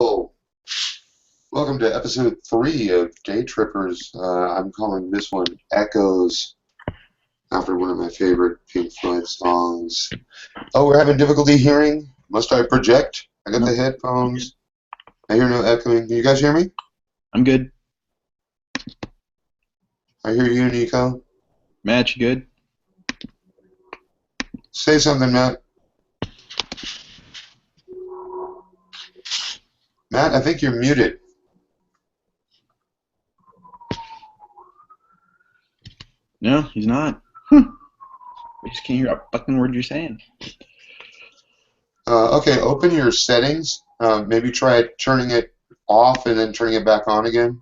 Oh, welcome to episode 3 of DayTrippers. I'm calling this one Echoes, after one of my favorite Pink Floyd songs. Oh, we're having difficulty hearing? Must I project? I got the headphones. I hear no echoing. Can you guys hear me? I'm good. I hear you, Nico. Matt, you good? Say something, Matt. Matt, I think you're muted. No, he's not. I just can't hear a fucking word you're saying. Okay, open your settings. Maybe try turning it off and then turning it back on again.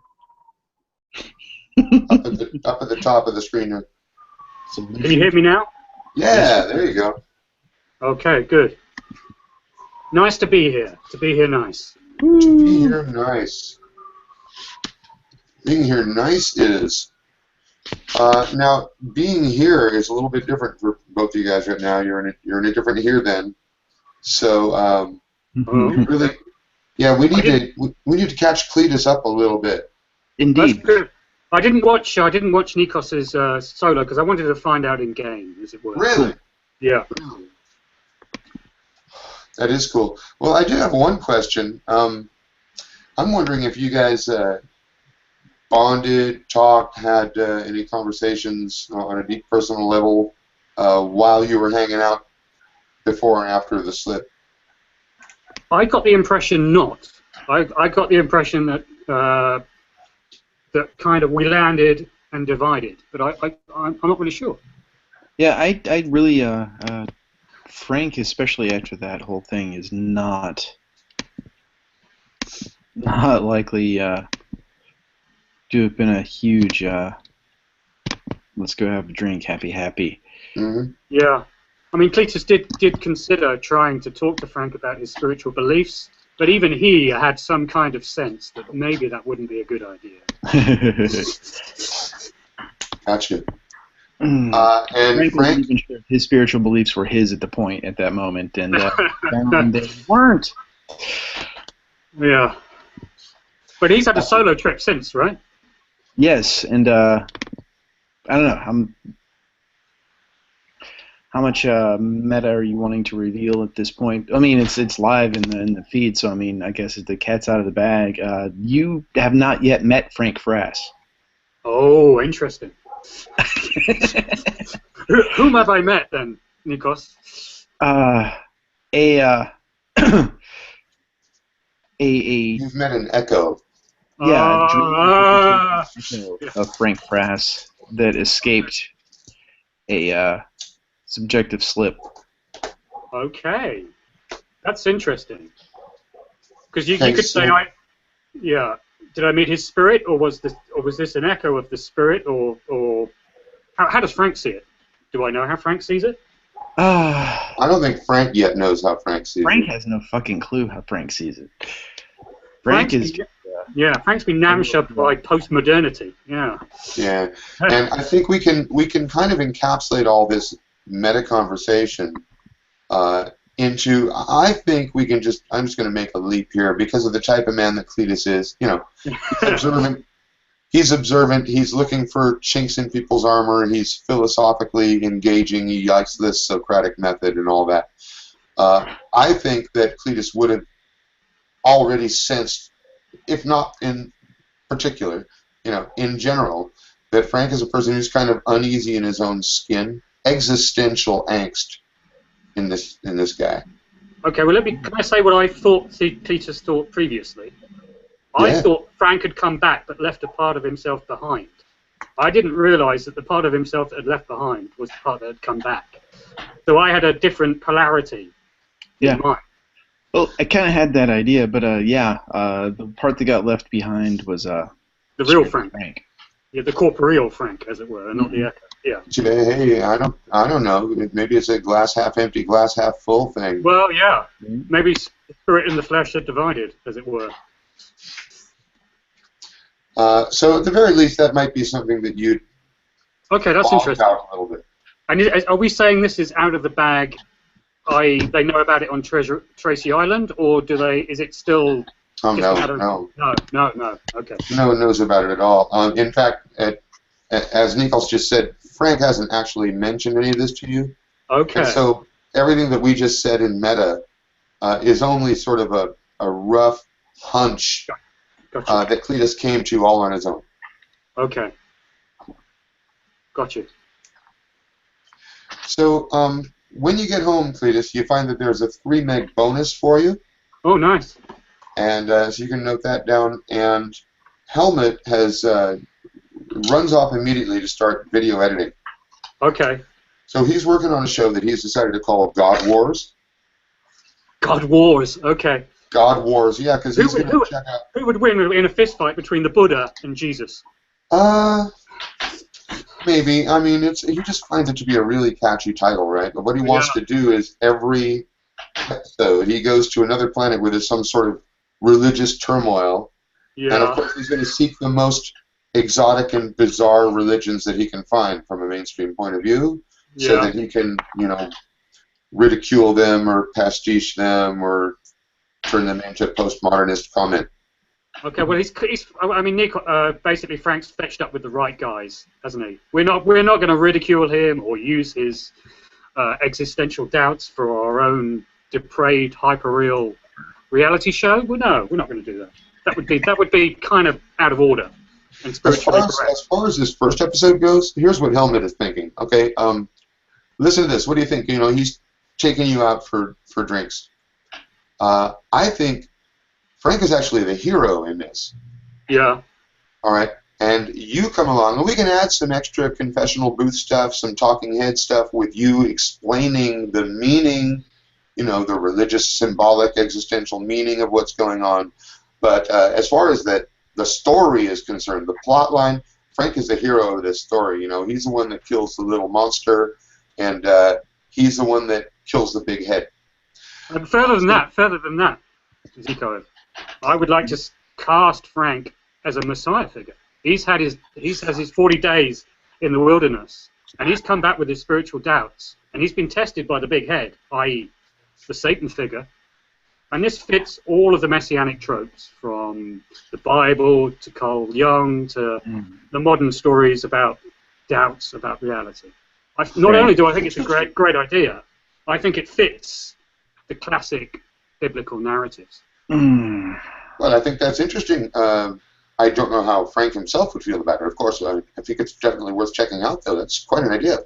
up at the top of the screen here. Can you hear me now? Yeah, there you go. Okay, good. Nice to be here. To be here, nice. To be here, nice. Being here, nice is. Now, being here is a little bit different for both of you guys right now. You're in a different here then. So, really, yeah, we need to catch Cletus up a little bit. Indeed. That's good. I didn't watch Nikos's solo because I wanted to find out in game, as it were. Really? Yeah. Really? That is cool. Well, I do have one question. I'm wondering if you guys bonded, talked, had any conversations on a deep personal level while you were hanging out before and after the slip. I got the impression not. I got the impression that that kind of we landed and divided, but I'm not really sure. Yeah, I really, Frank, especially after that whole thing, is not likely to have been a huge, let's go have a drink, happy. Mm-hmm. Yeah. I mean, Cletus did consider trying to talk to Frank about his spiritual beliefs, but even he had some kind of sense that maybe that wouldn't be a good idea. Gotcha. And Frank? wasn't even sure if his spiritual beliefs were his at that moment, and they weren't. Yeah. But he's had a solo trip since, right? Yes, and I don't know. How much meta are you wanting to reveal at this point? I mean, it's live in the feed, so I mean, I guess the cat's out of the bag. You have not yet met Frank Frass. Oh, interesting. Whom have I met then, Nikos? You've met an echo. Yeah, of Frank Frass that escaped a subjective slip. Okay, that's interesting. Because you could say did I meet his spirit, or was this an echo of the spirit, or how does Frank see it? Do I know how Frank sees it? I don't think Frank yet knows how Frank sees it. Frank has no fucking clue how Frank sees it. Frank's been namshubbed by post-modernity. Yeah. Yeah, and I think we can kind of encapsulate all this meta conversation into. I think we can just. I'm just going to make a leap here because of the type of man that Cletus is. You know, he's observant. He's looking for chinks in people's armor. He's philosophically engaging. He likes this Socratic method and all that. I think that Cletus would have already sensed, if not in particular, in general, that Frank is a person who's kind of uneasy in his own skin, existential angst in this guy. Okay, well, can I say what I thought Cletus thought previously? I thought Frank had come back but left a part of himself behind. I didn't realize that the part of himself that had left behind was the part that had come back. So I had a different polarity in mind. Well, I kind of had that idea, but the part that got left behind was the real Frank. Yeah, the corporeal Frank, as it were, and not the echo. Yeah. Hey, I don't know. Maybe it's a glass half empty, glass half full thing. Well, yeah. Maybe spirit and the flesh are divided, as it were. So at the very least, that might be something that you'd. Okay, that's interesting. Out a little bit. And are we saying this is out of the bag? They know about it on Tracy Island, or is it still Oh, Just no. No. Okay. No one knows about it at all. In fact, as Nikos just said, Frank hasn't actually mentioned any of this to you. Okay. And so everything that we just said in meta is only sort of a rough hunch Gotcha. that Cletus came to all on his own. Okay. Gotcha. So when you get home, Cletus, you find that there's a 3 meg bonus for you. Oh, nice. And so you can note that down. And Helmet has runs off immediately to start video editing. Okay. So he's working on a show that he's decided to call God Wars. God Wars. Okay. God Wars, yeah, because he's going to check out. Who would win in a fist fight between the Buddha and Jesus? Maybe. I mean, he just finds it to be a really catchy title, right? But what he wants to do is every episode he goes to another planet where there's some sort of religious turmoil. Yeah. And of course he's going to seek the most exotic and bizarre religions that he can find from a mainstream point of view, so that he can, ridicule them or pastiche them or turn them into postmodernist comment. Okay, well, basically Frank's fetched up with the right guys, hasn't he? We're not going to ridicule him or use his existential doubts for our own depraved, hyperreal reality show. Well, no, we're not going to do that. That would be kind of out of order and spiritually correct. As far as this first episode goes, here's what Helmet is thinking. Okay, listen to this. What do you think? He's taking you out for drinks. I think Frank is actually the hero in this. Yeah. All right. And you come along, and we can add some extra confessional booth stuff, some talking head stuff with you explaining the meaning, the religious, symbolic, existential meaning of what's going on. But as far as the story is concerned, the plot line, Frank is the hero of this story. He's the one that kills the little monster, and he's the one that kills the big head. And further than that, Zico, I would like to cast Frank as a messiah figure. He has his 40 days in the wilderness, and he's come back with his spiritual doubts, and he's been tested by the big head, i.e., the Satan figure. And this fits all of the messianic tropes, from the Bible to Carl Jung to the modern stories about doubts about reality. Not only do I think it's a great idea, I think it fits the classic biblical narratives. Well, I think that's interesting. I don't know how Frank himself would feel about it. Of course, I think it's definitely worth checking out, though. That's quite an idea.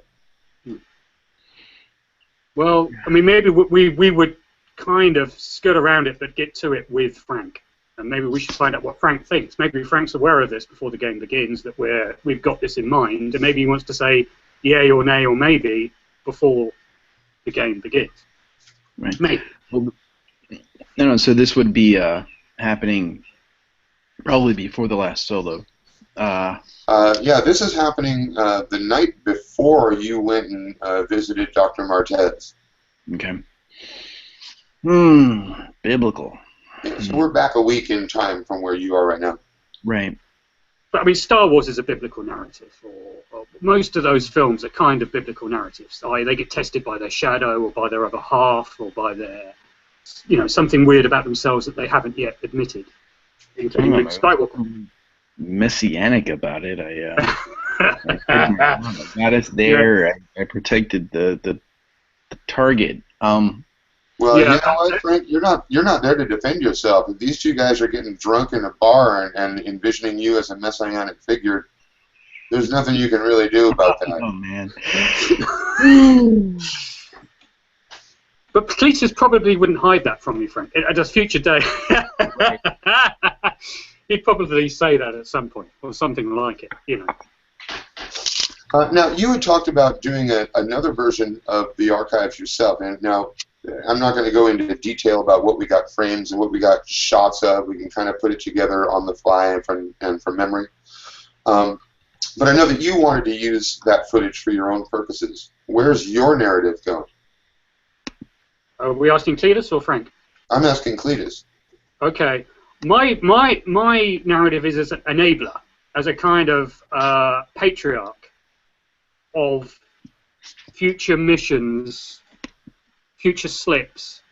Well, I mean, maybe we would kind of skirt around it, but get to it with Frank. And maybe we should find out what Frank thinks. Maybe Frank's aware of this before the game begins, that we've got this in mind, and maybe he wants to say yay or nay or maybe before the game begins. Right. Maybe. Well, no, so this would be happening probably before the last solo. Yeah, this is happening the night before you went and visited Dr. Martez. Okay. Biblical. Yeah, so we're back a week in time from where you are right now. Right. But I mean, Star Wars is a biblical narrative, or most of those films are kind of biblical narratives. They get tested by their shadow, or by their other half, or by their, something weird about themselves that they haven't yet admitted, including Luke Skywalker. Messianic about it. I got us there. Yeah. I protected the target. Well, you know what, Frank? You're not there to defend yourself. If these two guys are getting drunk in a bar and envisioning you as a messianic figure, there's nothing you can really do about that. Oh, man. But Cletus probably wouldn't hide that from you, Frank. At a future day. He'd probably say that at some point, or something like it, Now, you had talked about doing another version of the archives yourself, and now I'm not going to go into detail about what we got frames and what we got shots of. We can kind of put it together on the fly and from memory. But I know that you wanted to use that footage for your own purposes. Where's your narrative going? Are we asking Cletus or Frank? I'm asking Cletus. Okay. My narrative is as an enabler, as a kind of patriarch of future missions, future slips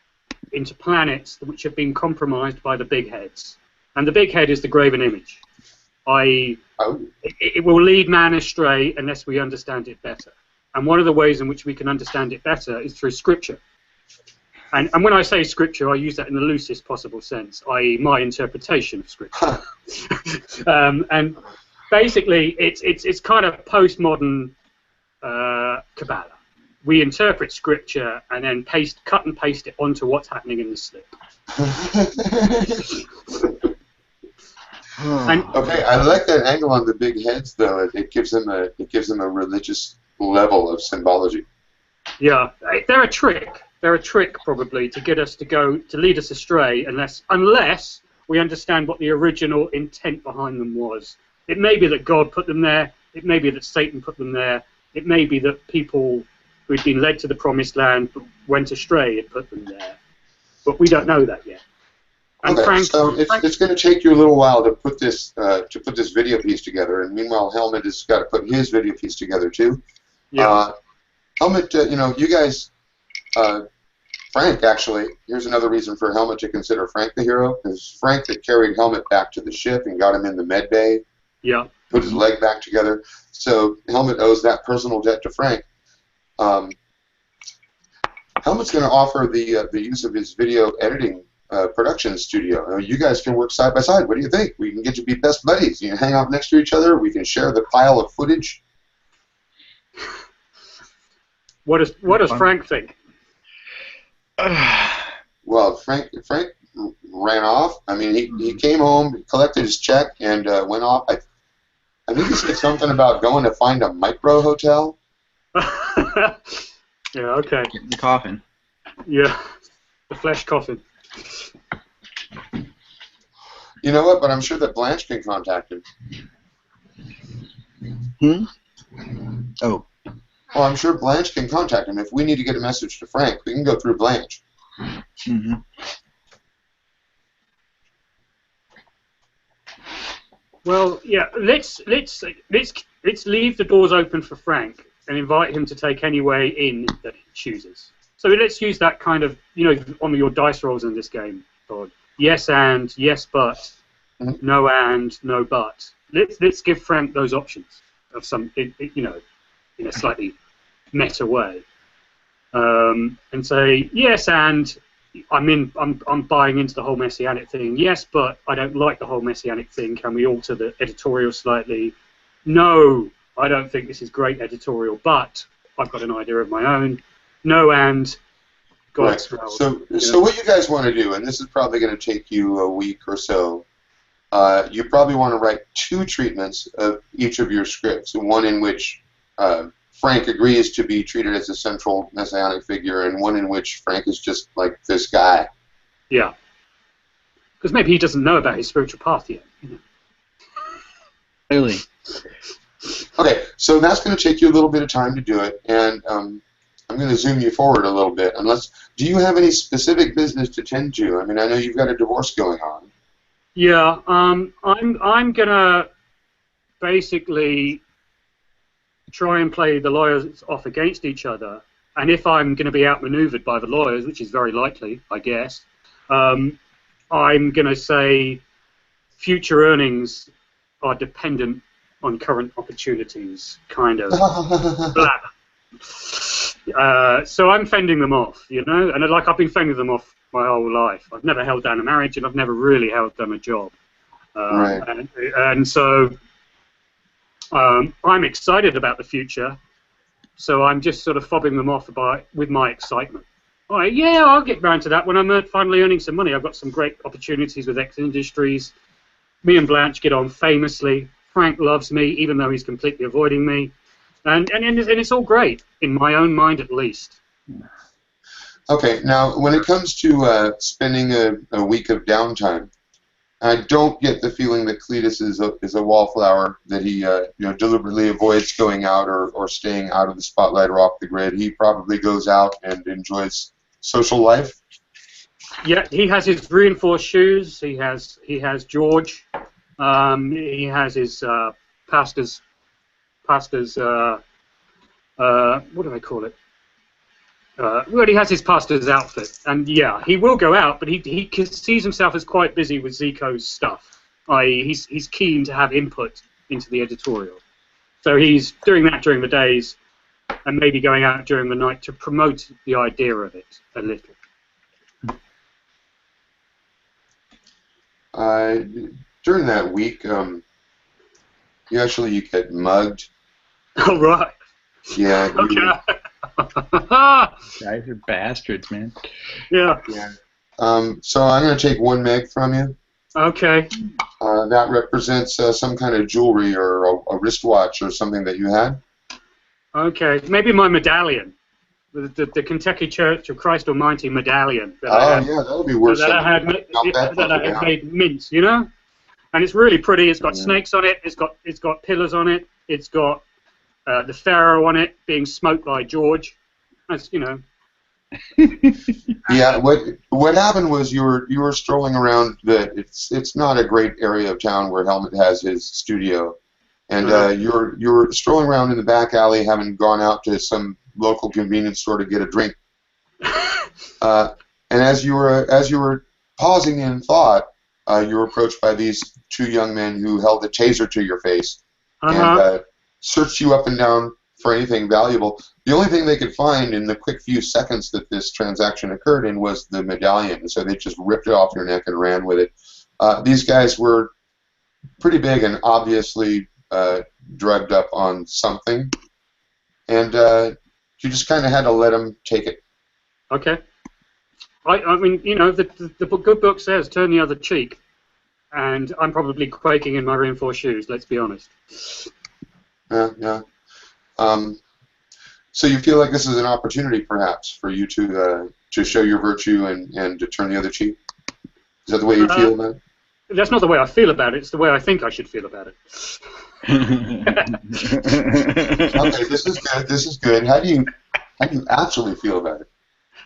into planets which have been compromised by the big heads. And the big head is the graven image. It will lead man astray unless we understand it better. And one of the ways in which we can understand it better is through Scripture. And when I say Scripture, I use that in the loosest possible sense, i.e. my interpretation of Scripture. And basically, it's kind of postmodern Kabbalah. We interpret Scripture and then cut and paste it onto what's happening in the slip. Okay, I like that angle on the big heads, though. It gives them a religious level of symbology. Yeah, they're a trick. They're a trick probably to get us to lead us astray, unless we understand what the original intent behind them was. It may be that God put them there. It may be that Satan put them there. It may be that people who'd been led to the promised land but went astray and put them there. But we don't know that yet. And okay, so it's going to take you a little while to put this video piece together, and meanwhile Helmet has got to put his video piece together too. Yeah. Helmet, you guys, Frank actually. Here's another reason for Helmet to consider Frank the hero, because Frank that carried Helmet back to the ship and got him in the med bay. Yeah. Put his leg back together. So Helmet owes that personal debt to Frank. Helmet's going to offer the use of his video editing production studio. You guys can work side by side. What do you think? We can get to be best buddies. You can hang out next to each other. We can share the pile of footage. What does Frank think? Well, Frank ran off. I mean, he came home, collected his check, and went off. I think he said something about going to find a micro hotel. Yeah, okay. Get the coffin. Yeah, the flesh coffin. You know what? But I'm sure that Blanche can contact him. Oh. Well, I'm sure Blanche can contact him. If we need to get a message to Frank, we can go through Blanche. Well, yeah. Let's leave the doors open for Frank and invite him to take any way in that he chooses. So let's use that kind of, on your dice rolls in this game, Todd. Yes and, yes but, no and, no but. Let's give Frank those options of some, in a slightly meta way, and say yes and I'm buying into the whole messianic thing. Yes, but I don't like the whole messianic thing. Can we alter the editorial slightly? No, I don't think this is great editorial, but I've got an idea of my own. No, and God's right. So what you guys want to do, and this is probably going to take you a week or so, you probably want to write 2 treatments of each of your scripts, one in which Frank agrees to be treated as a central messianic figure, and one in which Frank is just like this guy. Yeah. Because maybe he doesn't know about his spiritual path yet. Really? Okay, so that's going to take you a little bit of time to do it, and I'm going to zoom you forward a little bit. Do you have any specific business to tend to? I mean, I know you've got a divorce going on. Yeah, I'm gonna basically try and play the lawyers off against each other, and if I'm going to be outmaneuvered by the lawyers, which is very likely, I guess, I'm going to say future earnings are dependent on current opportunities, kind of. So I'm fending them off, and I've been fending them off my whole life. I've never held down a marriage, and I've never really held down a job. Right. And so I'm excited about the future, so I'm just sort of fobbing them off with my excitement. All right, yeah, I'll get round to that when I'm finally earning some money. I've got some great opportunities with X Industries. Me and Blanche get on famously. Frank loves me, even though he's completely avoiding me. And it's all great, in my own mind at least. Okay, now when it comes to spending a week of downtime, I don't get the feeling that Cletus is a wallflower, that he deliberately avoids going out or staying out of the spotlight or off the grid. He probably goes out and enjoys social life. Yeah, he has his reinforced shoes. He has George. He has his pastor's what do they call it? Well, he has his pastor's outfit, and yeah, he will go out, but he sees himself as quite busy with Zico's stuff. He's keen to have input into the editorial, so he's doing that during the days, and maybe going out during the night to promote the idea of it a little. During that week, you get mugged. All right. Yeah. Okay. Guys are bastards, man. Yeah. Yeah. So I'm going to take 1 meg from you. Okay. That represents some kind of jewelry or a wristwatch or something that you had. Okay. Maybe my medallion. The Kentucky Church of Christ Almighty medallion. Yeah, that would be worth that I had made mint, you know? And it's really pretty. It's got snakes on it. It's got pillars on it. It's got the Pharaoh on it being smoked by George. That's, you know. Yeah. What happened was you were strolling around. It's not a great area of town where Helmut has his studio, and you were strolling around in the back alley, having gone out to some local convenience store to get a drink. And as you were pausing in thought, you were approached by these 2 young men who held a taser to your face and searched you up and down for anything valuable. The only thing they could find in the quick few seconds that this transaction occurred in was the medallion, so they just ripped it off your neck and ran with it. These guys were pretty big and obviously drugged up on something, and you just kind of had to let them take it. Okay. I mean, you know, the good book says turn the other cheek, and I'm probably quaking in my reinforced shoes, let's be honest. Yeah. So you feel like this is an opportunity, perhaps, for you to show your virtue and to turn the other cheek? Is that the way you feel about it? That's not the way I feel about it. It's the way I think I should feel about it. Okay, this is good. How do you actually feel about it?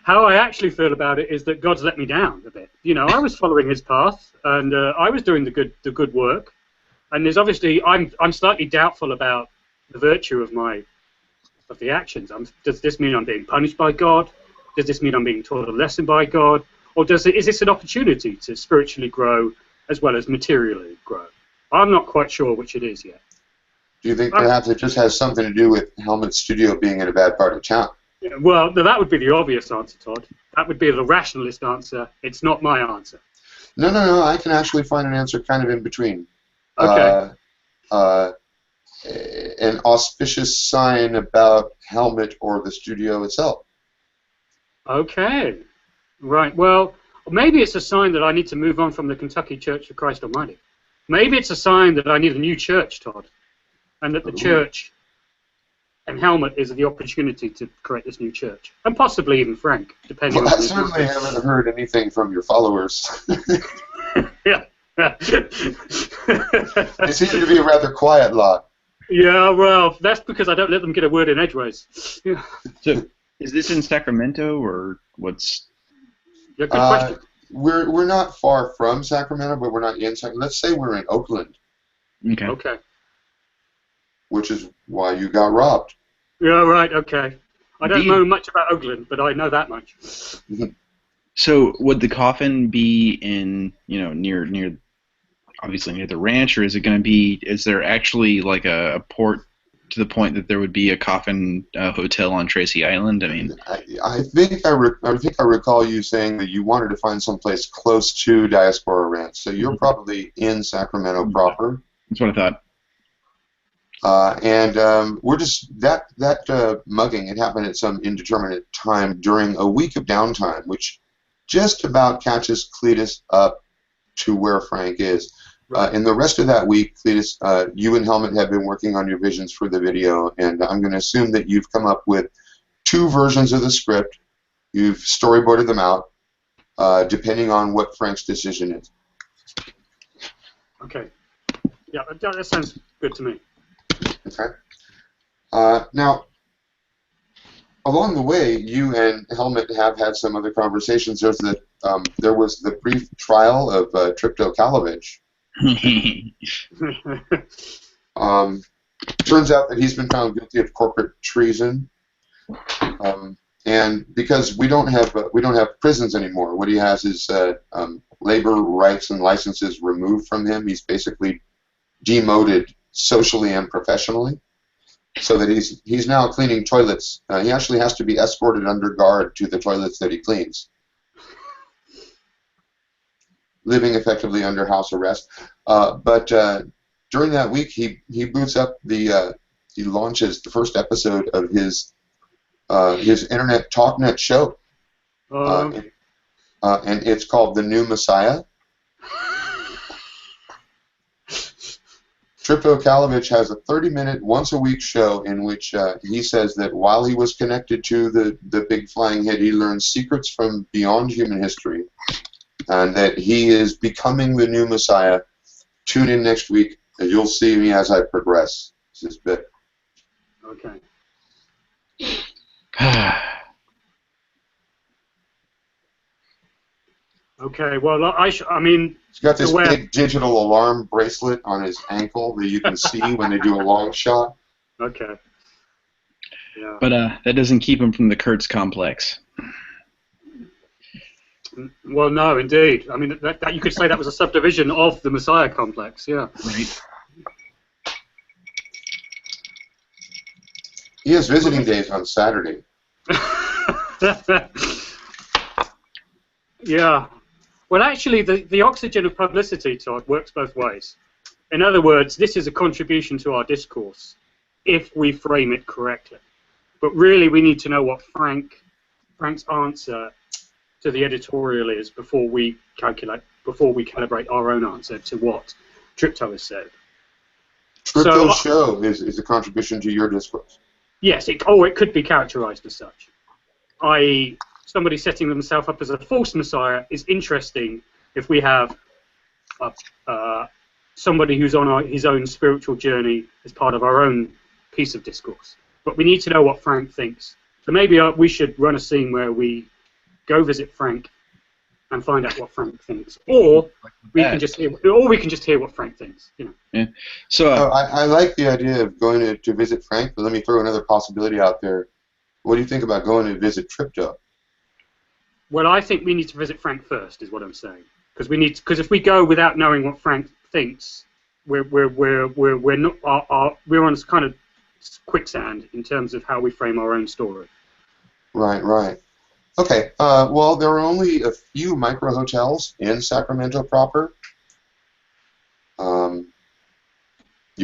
How I actually feel about it is that God's let me down a bit. You know, I was following His path, and I was doing the good work. And there's obviously I'm slightly doubtful about the virtue of the actions. Does this mean I'm being punished by God? Does this mean I'm being taught a lesson by God? Or is this an opportunity to spiritually grow as well as materially grow? I'm not quite sure which it is yet. Do you think perhaps it just has something to do with Helmut's studio being in a bad part of town? Yeah, well, that would be the obvious answer, Todd. That would be the rationalist answer. It's not my answer. No. I can actually find an answer kind of in between. Okay. An auspicious sign about Helmut or the studio itself. Okay. Right. Well, maybe it's a sign that I need to move on from the Kentucky Church of Christ Almighty. Maybe it's a sign that I need a new church, Todd, and that the church and Helmut is the opportunity to create this new church, and possibly even Frank, depending on. I certainly haven't heard anything from your followers. Yeah. They seem to be a rather quiet lot. Yeah, well, that's because I don't let them get a word in edgeways. Yeah. So, is this in Sacramento or what's? Yeah, good question. We're not far from Sacramento, but we're not in Sacramento. Let's say we're in Oakland. Okay. Okay. Which is why you got robbed. Yeah, right. Okay. I don't know much about Oakland, but I know that much. So, would the coffin be in, near, obviously near the ranch, or is it going to be? Is there actually like a port to the point that there would be a coffin hotel on Tracy Island? I mean, I think I recall you saying that you wanted to find someplace close to Diaspora Ranch, so you're probably in Sacramento proper. That's what I thought. We're just that mugging. It happened at some indeterminate time during a week of downtime, which just about catches Cletus up to where Frank is. In the rest of that week, Cletus, you and Helmut have been working on your visions for the video, and I'm going to assume that you've come up with 2 versions of the script. You've storyboarded them out, depending on what Frank's decision is. Okay. Yeah, that sounds good to me. Okay. Now, along the way, you and Helmut have had some other conversations. There was the brief trial of Tripto Kalovich. Turns out that he's been found guilty of corporate treason. And because we don't have prisons anymore, what he has is labor rights and licenses removed from him. He's basically demoted socially and professionally, so that he's now cleaning toilets. He actually has to be escorted under guard to the toilets that he cleans, living effectively under house arrest. But during that week, he boots up he launches the first episode of his internet talknet show, and it's called The New Messiah. Tripto Kalovich has a 30-minute, once-a-week show in which he says that while he was connected to the big flying head, he learned secrets from beyond human history, and that he is becoming the new Messiah. Tune in next week, and you'll see me as I progress. This is bit. Okay. Okay, well, I mean... He's got this big digital alarm bracelet on his ankle that you can see when they do a long shot. Okay. Yeah. But that doesn't keep him from the Kurtz complex. Well, no, indeed. I mean, that you could say that was a subdivision of the Messiah complex, yeah. Right. He has visiting days on Saturday. Yeah. Well, actually, the oxygen of publicity, Todd, works both ways. In other words, this is a contribution to our discourse, if we frame it correctly. But really, we need to know what Frank's answer to the editorial is before we calibrate our own answer to what Tripto has said. Tripto's show is a contribution to your discourse. Yes, it could be characterized as such. I.e., somebody setting themselves up as a false messiah is interesting if we have somebody who's on his own spiritual journey as part of our own piece of discourse. But we need to know what Frank thinks. So maybe we should run a scene where we go visit Frank and find out what Frank thinks, or we can just hear what Frank thinks. You know. Yeah. So I like the idea of going to visit Frank, but let me throw another possibility out there. What do you think about going to visit Tripto? Well, I think we need to visit Frank first, is what I'm saying. Because if we go without knowing what Frank thinks, we're on kind of quicksand in terms of how we frame our own story. Right. Okay. Well, there are only a few micro hotels in Sacramento proper. You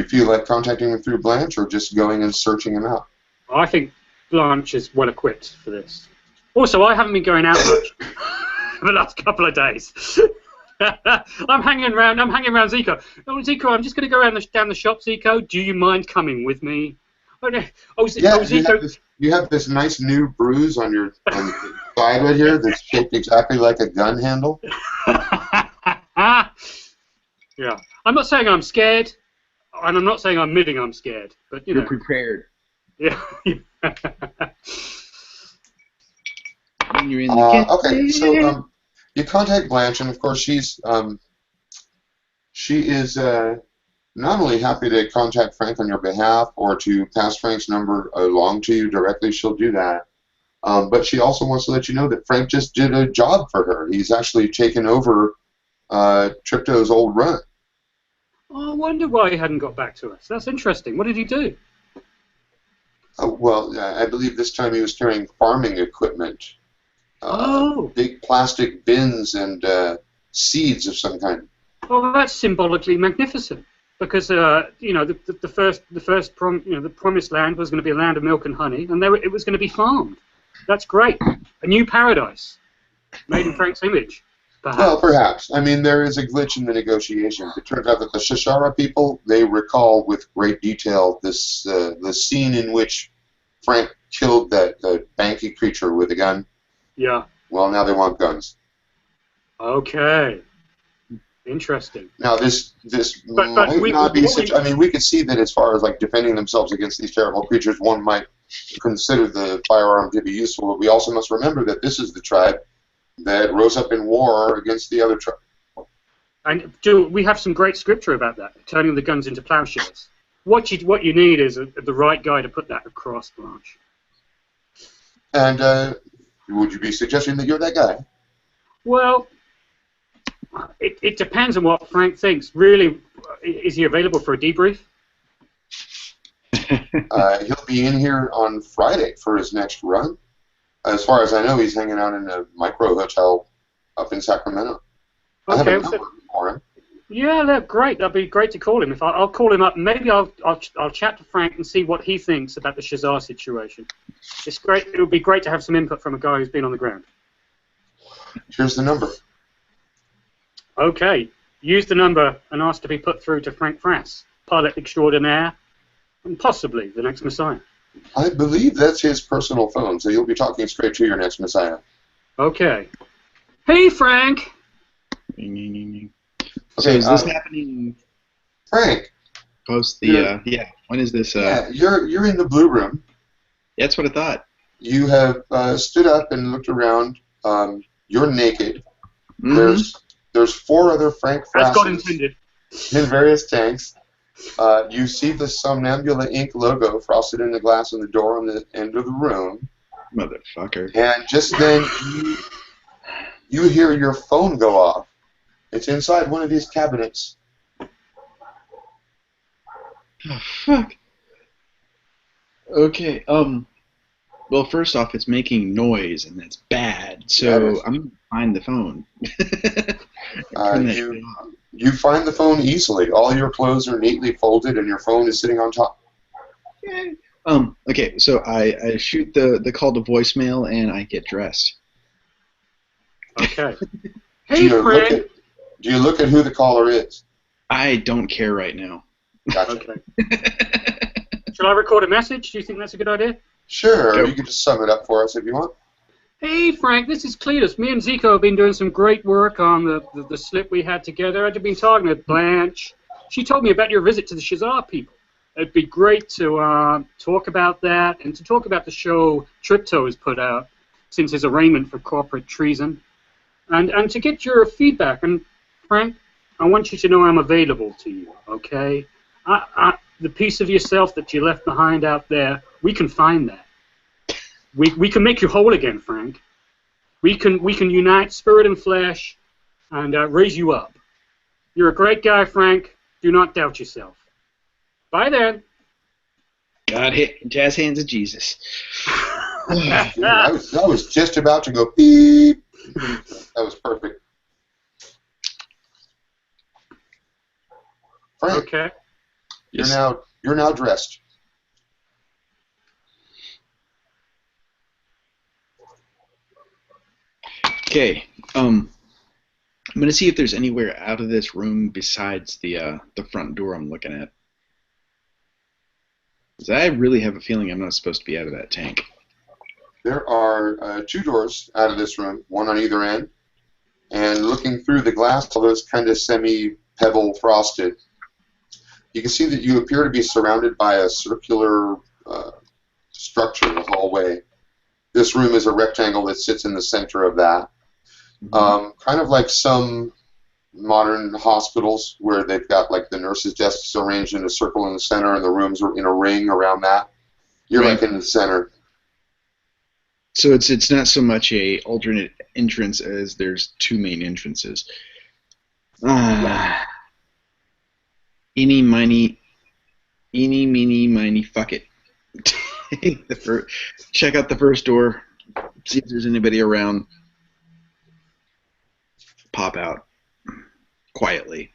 feel like contacting them through Blanche, or just going and searching them out? I think Blanche is well equipped for this. Also, I haven't been going out much for the last couple of days. I'm hanging around Zico. Oh, Zico, I'm just going to go down the shop, Zico. Do you mind coming with me? Zico. You have this nice new bruise on your side right here that's shaped exactly like a gun handle. Yeah. I'm not saying I'm scared, and I'm not saying I'm admitting I'm scared, but you're prepared. Yeah. When you're in the okay, so you contact Blanche, and of course she is not only happy to contact Frank on your behalf or to pass Frank's number along to you directly. She'll do that, but she also wants to let you know that Frank just did a job for her. He's actually taken over Tripto's old run. Oh, I wonder why he hadn't got back to us. That's interesting. What did he do? Well, I believe this time he was carrying farming equipment. Big plastic bins and seeds of some kind. Oh, that's symbolically magnificent. Because the promised land was going to be a land of milk and honey, and it was going to be farmed. That's great. A new paradise, made in Frank's image. Perhaps. Well, perhaps. I mean, there is a glitch in the negotiations. It turns out that the Shashara people, they recall with great detail the scene in which Frank killed that banky creature with a gun. Yeah. Well, now they want guns. Okay. Interesting. Now, this might not be such. I mean, we could see that as far as like defending themselves against these terrible creatures, one might consider the firearm to be useful. But we also must remember that this is the tribe that rose up in war against the other tribe. And we have some great scripture about that, turning the guns into plowshares. What you need is the right guy to put that across, Blanche. And would you be suggesting that you're that guy? Well, it depends on what Frank thinks. Really, is he available for a debrief? He'll be in here on Friday for his next run. As far as I know, he's hanging out in a micro hotel up in Sacramento. I have a number for him. Yeah, that's great. That'd be great to call him. I'll call him up. Maybe I'll chat to Frank and see what he thinks about the Shazar situation. It's great. It would be great to have some input from a guy who's been on the ground. Here's the number. Okay. Use the number and ask to be put through to Frank Frass, pilot extraordinaire, and possibly the next Messiah. I believe that's his personal phone, so you'll be talking straight to your next Messiah. Okay. Hey, Frank. So is this happening? Frank. Post the When is this? Yeah, you're in the blue room. That's what I thought. You have stood up and looked around. You're naked. Mm-hmm. There's 4 other Frank As God Frasses intended. in various tanks. You see the Somnambula Inc. logo frosted in the glass on the door on the end of the room. Motherfucker. And just then you hear your phone go off. It's inside one of these cabinets. Oh, fuck. Okay, well, first off, it's making noise, and that's bad, so I'm going to find the phone. You find the phone easily. All your clothes are neatly folded, and your phone is sitting on top. Okay, so I shoot the call to voicemail, and I get dressed. Okay. Hey, Frank. Do you look at who the caller is? I don't care right now. Gotcha. Okay. Shall I record a message? Do you think that's a good idea? Sure. Go. You can just sum it up for us if you want. Hey, Frank, this is Cletus. Me and Zico have been doing some great work on the slip we had together. I've been talking to Blanche. She told me about your visit to the Shazar people. It'd be great to talk about that and to talk about the show Tripto has put out since his arraignment for corporate treason. And to get your feedback. And, Frank, I want you to know I'm available to you, okay? The piece of yourself that you left behind out there, we can find that. We can make you whole again, Frank. We can unite spirit and flesh and raise you up. You're a great guy, Frank. Do not doubt yourself. Bye then. God hit jazz hands of Jesus. I was just about to go beep. That was perfect. Frank, okay. You're now dressed. Okay. I'm gonna see if there's anywhere out of this room besides the front door I'm looking at. 'Cause I really have a feeling I'm not supposed to be out of that tank. There are 2 doors out of this room, one on either end. And looking through the glass, although it's kind of semi-pebble frosted, you can see that you appear to be surrounded by a circular structure, a hallway. This room is a rectangle that sits in the center of that. Kind of like some modern hospitals where they've got like the nurses' desks arranged in a circle in the center and the rooms are in a ring around that. You're like in the center. So it's not so much a alternate entrance as there's 2 main entrances. Eeny, miny, fuck it. Check out the first door, see if there's anybody around. Pop out quietly.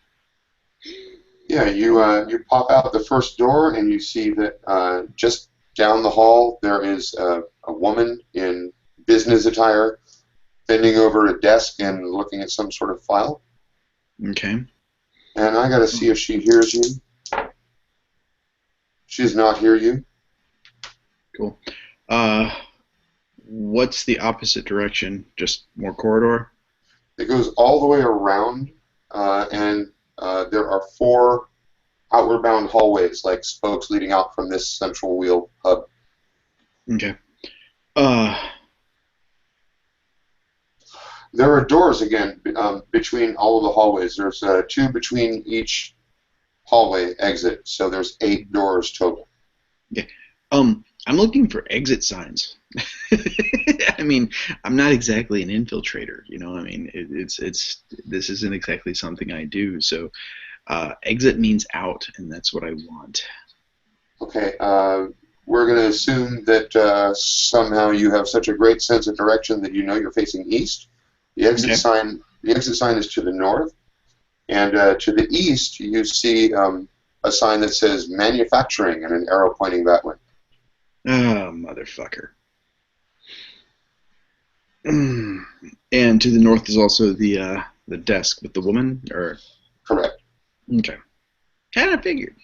Yeah, you pop out the first door and you see that just down the hall there is a woman in business attire bending over a desk and looking at some sort of file. Okay. And I gotta see if she hears you. She does not hear you. Cool. What's the opposite direction? Just more corridor? It goes all the way around, and there are 4 outward bound hallways, like spokes leading out from this central wheel hub. Okay. There are doors again between all of the hallways. There's 2 between each hallway exit, so there's 8 doors total. Okay. I'm looking for exit signs. I mean, I'm not exactly an infiltrator, you know. I mean, it's this isn't exactly something I do. So, exit means out, and that's what I want. Okay. We're going to assume that somehow you have such a great sense of direction that you know you're facing east. The exit sign. The exit sign is to the north, and to the east you see a sign that says manufacturing and an arrow pointing that way. Oh, motherfucker. And to the north is also the desk with the woman, or correct. Okay, kind of figured.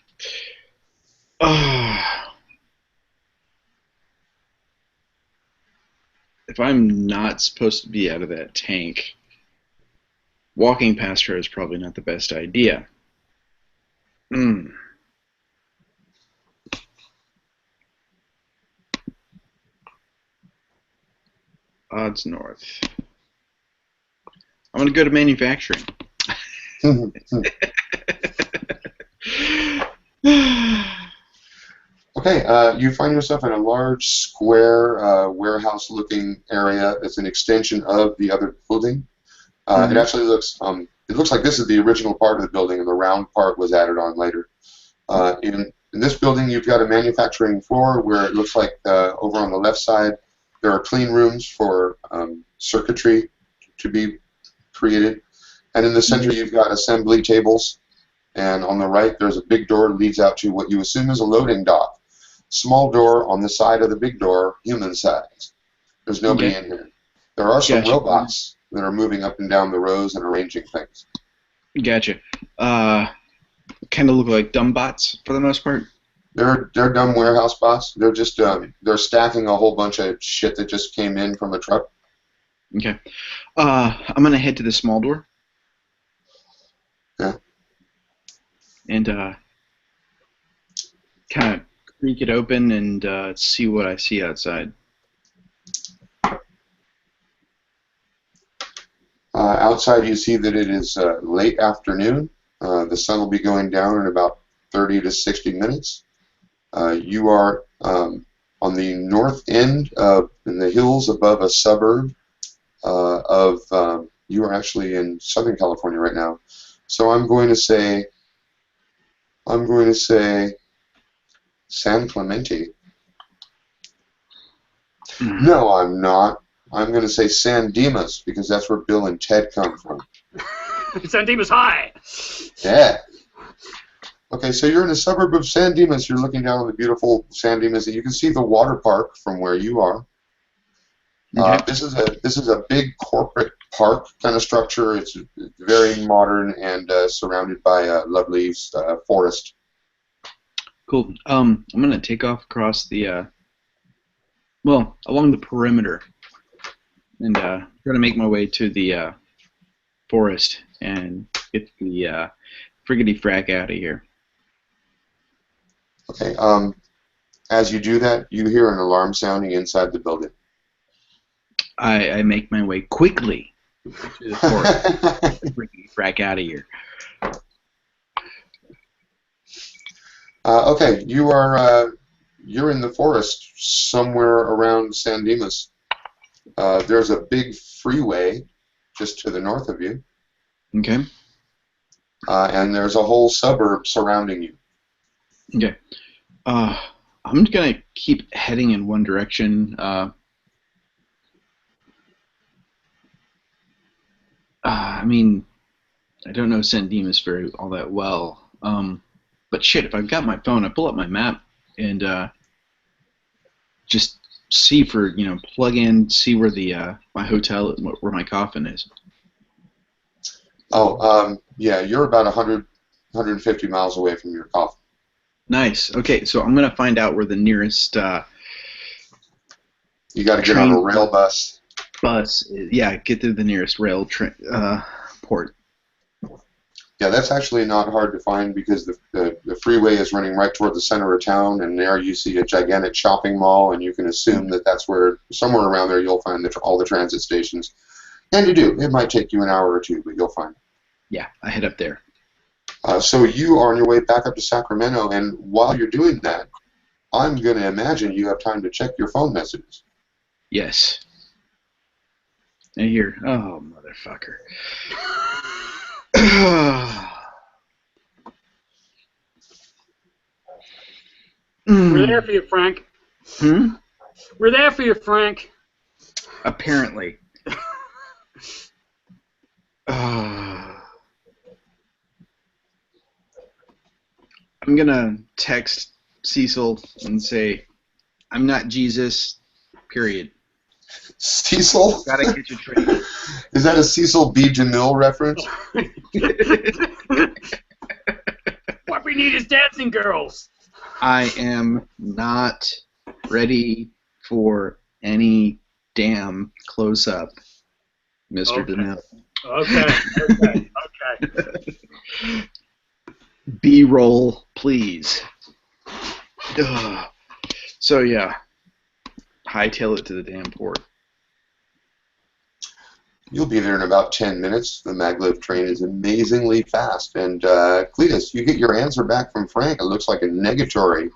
If I'm not supposed to be out of that tank, walking past her is probably not the best idea. Odds north. I'm going to go to manufacturing. Okay, you find yourself in a large square warehouse-looking area that's an extension of the other building. It actually looks like this is the original part of the building, and the round part was added on later. In this building, you've got a manufacturing floor where it looks like over on the left side there are clean rooms for circuitry to be created, and in the center you've got assembly tables, and on the right there's a big door that leads out to what you assume is a loading dock. Small door on the side of the big door, human size. There's nobody in here. There are some robots that are moving up and down the rows and arranging things. Gotcha. Kind of look like dumb bots for the most part. They're dumb warehouse bots. They're just they're stacking a whole bunch of shit that just came in from a truck. Okay. I'm gonna head to the small door. Yeah. And kind of creak it open and see what I see outside. Outside you see that it is late afternoon. The sun will be going down in about 30 to 60 minutes. You are on the north end in the hills above a suburb you are actually in Southern California right now. So I'm going to say San Clemente. No, I'm not. I'm going to say San Dimas because that's where Bill and Ted come from. San Dimas High! Yeah. Okay, so you're in a suburb of San Dimas. You're looking down on the beautiful San Dimas, and you can see the water park from where you are. This is a big corporate park kind of structure. It's very modern and surrounded by a lovely forest. Cool. I'm gonna take off across the along the perimeter, and try to make my way to the forest and get the friggity frack out of here. Okay. As you do that, you hear an alarm sounding inside the building. I make my way quickly to the forest. Friggity frack out of here. Okay, you're in the forest somewhere around San Dimas. There's a big freeway just to the north of you. Okay. And there's a whole suburb surrounding you. Okay. I'm gonna keep heading in one direction. I mean, I don't know San Dimas all that well. But shit, if I've got my phone, I pull up my map and just see for, plug in, see where the my hotel, where my coffin is. Oh, yeah, you're about 150 miles away from your coffin. Nice. Okay, so I'm gonna find out where the nearest. You got to get on a rail bus. Get to the nearest rail port. Yeah, that's actually not hard to find because the freeway is running right toward the center of town, and there you see a gigantic shopping mall, and you can assume that that's where, somewhere around there, you'll find all the transit stations. And you do. It might take you an hour or two, but you'll find it. Yeah, I head up there. So you are on your way back up to Sacramento, and while you're doing that, I'm going to imagine you have time to check your phone messages. Yes. And here, oh, motherfucker. We're there for you, Frank. Hmm? We're there for you, Frank. Apparently. I'm gonna text Cecil and say, I'm not Jesus, period. Cecil? Gotta catch a train. Is that a Cecil B. DeMille reference? What we need is dancing girls. I am not ready for any damn close-up, Mr. Denell. Okay. B-roll, please. Ugh. So, yeah. Hightail it to the damn port. You'll be there in about 10 minutes. The maglev train is amazingly fast. And, Cletus, you get your answer back from Frank. It looks like a negatory.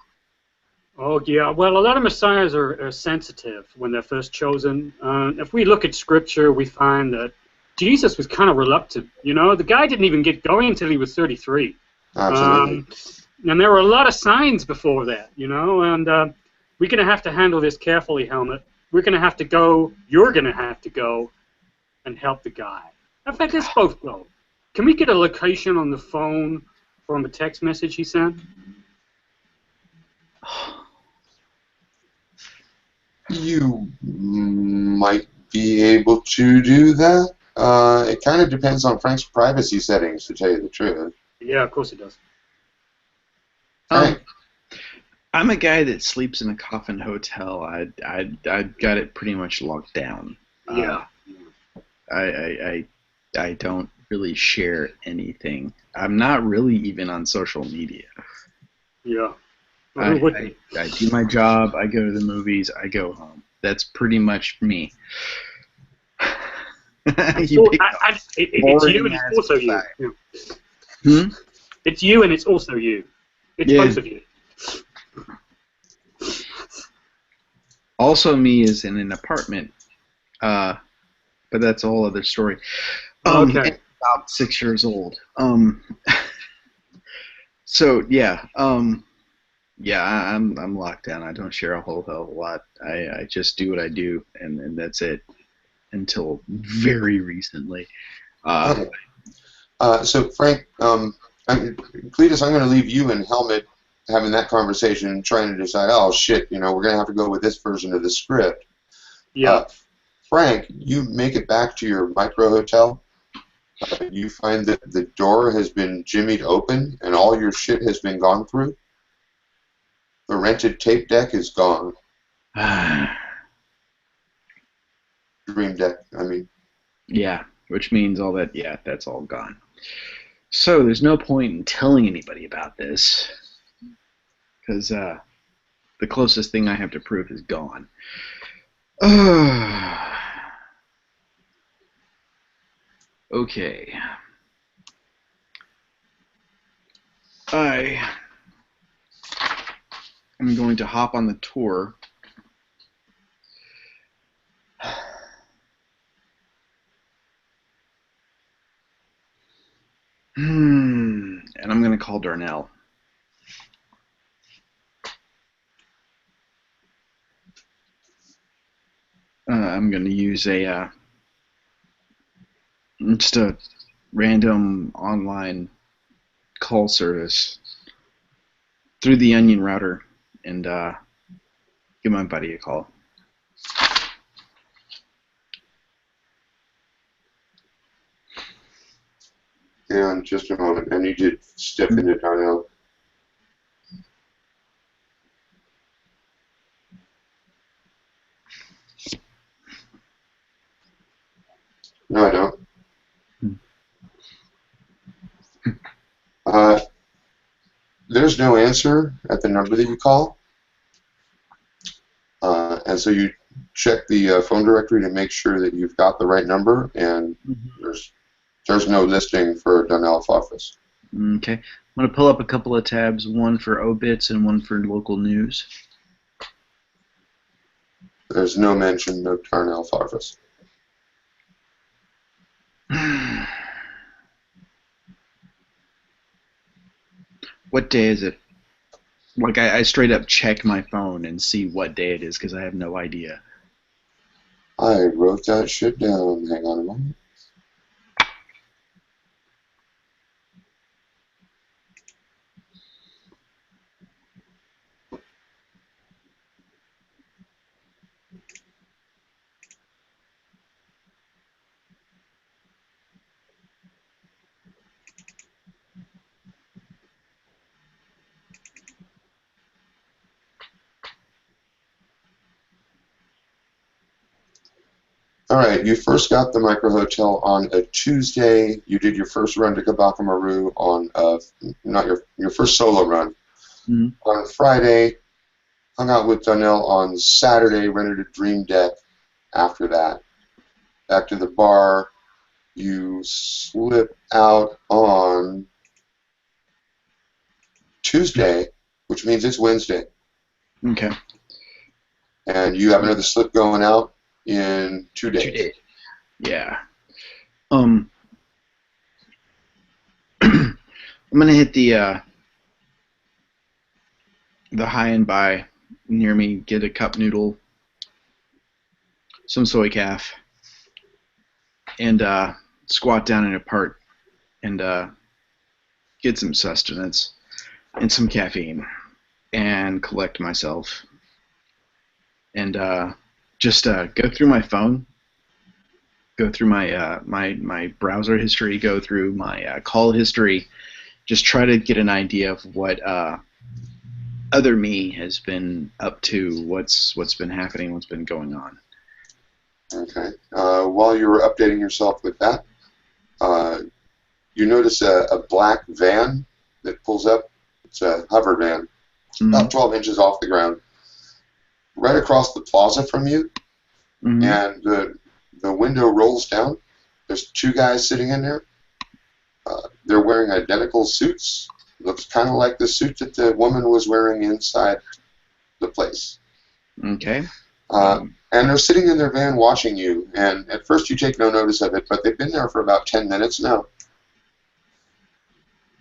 Oh, yeah. Well, a lot of messiahs are sensitive when they're first chosen. If we look at Scripture, we find that Jesus was kind of reluctant. You know, the guy didn't even get going until he was 33. Absolutely. And there were a lot of signs before that, you know, and we're going to have to handle this carefully, Helmet. We're going to have to go, you're going to have to go and help the guy. In fact, let's both go. Can we get a location on the phone from a text message he sent? You might be able to do that. It kind of depends on Frank's privacy settings, to tell you the truth. Yeah, of course it does. Frank. I'm a guy that sleeps in a coffin hotel. I got it pretty much locked down. Yeah. I don't really share anything. I'm not really even on social media. Yeah. I do my job, I go to the movies, I go home. That's pretty much me. It's you and it's also you. Yeah. It's you and it's also you. It's both of you. Also me is in an apartment, but that's a whole other story. Okay. About 6 years old. So yeah, I'm locked down. I don't share a whole hell of a lot. I just do what I do, and that's it. Until very recently. Okay. So Frank, Cletus, I'm going to leave you and Helmet having that conversation and trying to decide, oh shit, you know, we're going to have to go with this version of the script. Yeah. Frank, you make it back to your micro hotel. You find that the door has been jimmied open and all your shit has been gone through. The rented tape deck is gone. Dream deck, I mean. Yeah, which means all that, yeah, that's all gone. So there's no point in telling anybody about this, because the closest thing I have to proof is gone. Okay. I am going to hop on the tour. And I'm going to call Darnell. I'm going to use just a random online call service through the Onion router and give my buddy a call. Hang on just a moment. I need you to step into Darnell. No, I don't. There's no answer at the number that you call. And so you check the phone directory to make sure that you've got the right number, and there's no listing for Darnell's office. Okay. I'm going to pull up a couple of tabs, one for obits and one for local news. There's no mention of Tarnell Farfus. What day is it? Like, I straight up check my phone and see what day it is because I have no idea. I wrote that shit down. Hang on a moment. All right, you first got the micro hotel on a Tuesday. You did your first run to Kabakamaru on not your first solo run on Friday. Hung out with Donnell on Saturday. Rented a Dream Deck. After that, back to the bar. You slip out on Tuesday, which means it's Wednesday. Okay. And you have another slip going out in 2 days. 2 days. Yeah. I'm gonna hit the high and buy near me. Get a cup noodle, some soy calf, and squat down in a part and get some sustenance and some caffeine and collect myself and just go through my phone, go through my my browser history, go through my call history, just try to get an idea of what other me has been up to, what's been happening, what's been going on. Okay. While you were updating yourself with that, you notice a black van that pulls up. It's a hover van, about 12 inches off the ground, right across the plaza from you, and the window rolls down. There's 2 guys sitting in there. They're wearing identical suits. Looks kind of like the suit that the woman was wearing inside the place. Okay. And they're sitting in their van watching you, and at first you take no notice of it, but they've been there for about 10 minutes now.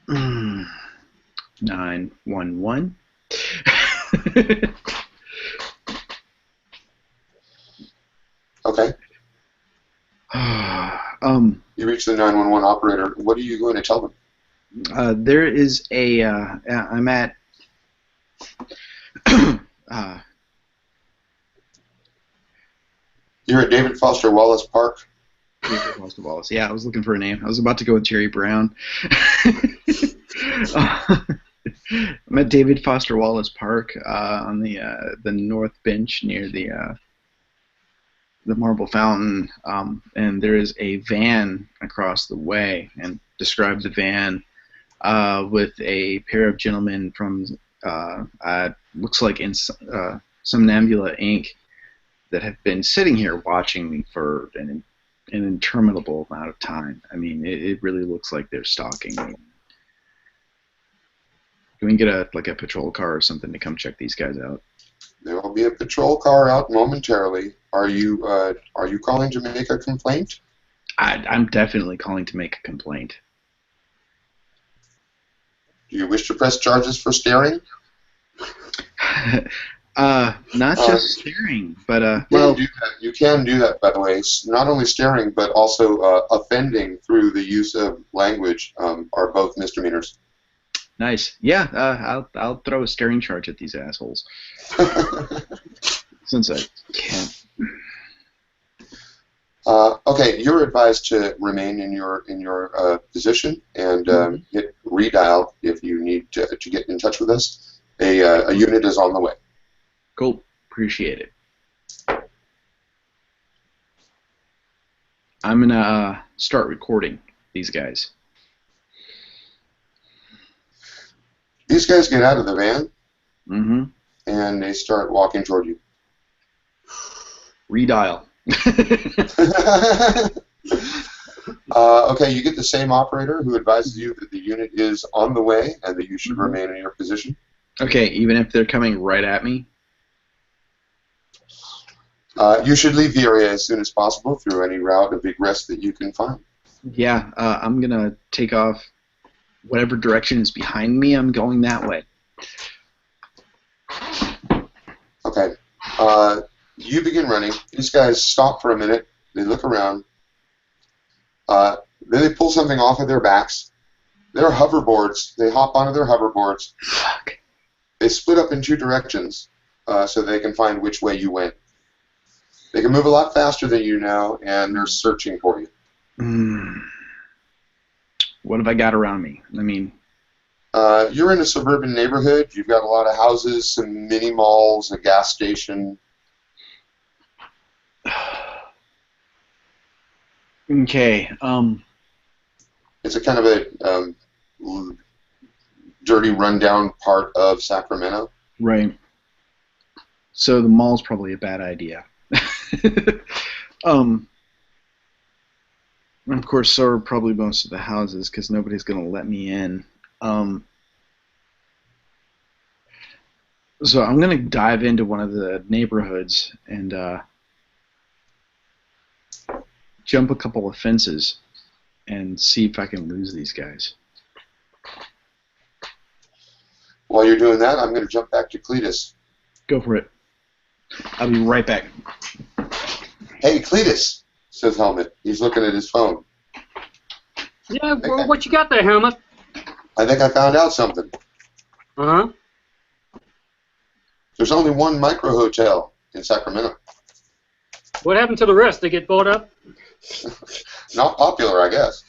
911. Okay. You reach the 911 operator. What are you going to tell them? There is a. I'm at. You're at David Foster Wallace Park. David Foster Wallace. Yeah, I was looking for a name. I was about to go with Jerry Brown. I'm at David Foster Wallace Park on the north bench near the marble fountain, and there is a van across the way, and describe the van with a pair of gentlemen from looks like in Somnambula Inc. that have been sitting here watching me for an interminable amount of time. I mean, it really looks like they're stalking me. Can we get a patrol car or something to come check these guys out? There will be a patrol car out momentarily. Are you calling to make a complaint? I'm definitely calling to make a complaint. Do you wish to press charges for staring? Not just staring, but you can do that, by the way. Not only staring, but also offending through the use of language are both misdemeanors. Nice. Yeah, I'll throw a staring charge at these assholes. Since I can't. Okay, you're advised to remain in your position and hit redial if you need to get in touch with us. A unit is on the way. Cool. Appreciate it. I'm gonna start recording these guys. These guys get out of the van, and they start walking toward you. Redial. Okay, you get the same operator who advises you that the unit is on the way and that you should remain in your position. Okay, even if they're coming right at me? You should leave the area as soon as possible through any route of egress that you can find. Yeah, I'm going to take off whatever direction is behind me. I'm going that way. Okay. You begin running. These guys stop for a minute. They look around. Then they pull something off of their backs. They're hoverboards. They hop onto their hoverboards. Fuck. They split up in two directions so they can find which way you went. They can move a lot faster than you now, and they're searching for you. What have I got around me? I mean... You're in a suburban neighborhood. You've got a lot of houses, some mini malls, a gas station. Okay, It's a kind of a dirty, rundown part of Sacramento. right. So the mall's probably a bad idea. And of course, so are probably most of the houses, because nobody's going to let me in. So I'm going to dive into one of the neighborhoods and jump a couple of fences and see if I can lose these guys. While you're doing that, I'm going to jump back to Cletus. Go for it. I'll be right back. Hey, Cletus, says Helmet. He's looking at his phone. Yeah, well, what you got there, Helmet? I think I found out something. Uh-huh. There's only one micro hotel in Sacramento. What happened to the rest? They get bought up? Not popular, I guess.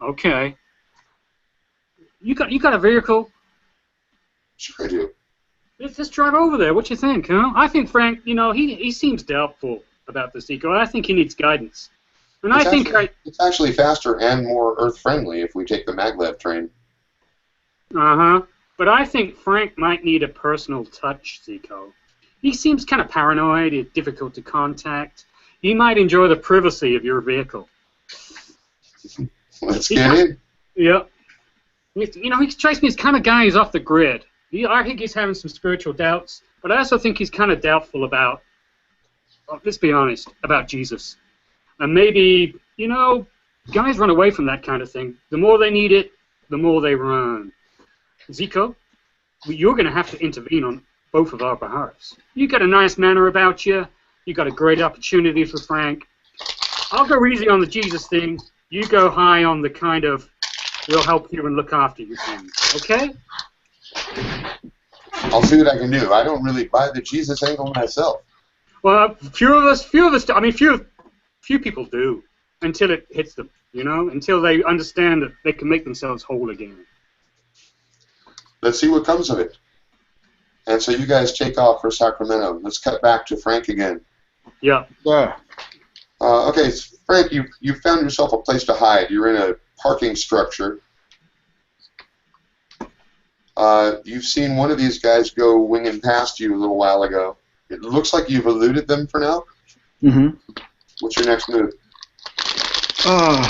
Okay. You got a vehicle? Sure I do. Let's drive over there. What you think, huh? I think Frank, he seems doubtful about this eco. I think he needs guidance. And it's actually faster and more Earth-friendly if we take the maglev train. Uh-huh. But I think Frank might need a personal touch, Zico. He seems kind of paranoid, difficult to contact. He might enjoy the privacy of your vehicle. Let's get in. Yeah. He strikes me as kind of guy who's off the grid. I think he's having some spiritual doubts, but I also think he's kind of doubtful about, let's be honest, about Jesus. And maybe, guys run away from that kind of thing. The more they need it, the more they run. Zico, you're going to have to intervene on both of our behalves. You got a nice manner about you. You got a great opportunity for Frank. I'll go easy on the Jesus thing. You go high on the kind of we'll help you and look after you thing. Okay? I'll see what I can do. I don't really buy the Jesus angle myself. Well, few people do until it hits them, until they understand that they can make themselves whole again. Let's see what comes of it. And so you guys take off for Sacramento. Let's cut back to Frank again. Yeah. Okay, Frank, you found yourself a place to hide. You're in a parking structure. You've seen one of these guys go winging past you a little while ago. It looks like you've eluded them for now. Mm-hmm. What's your next move? But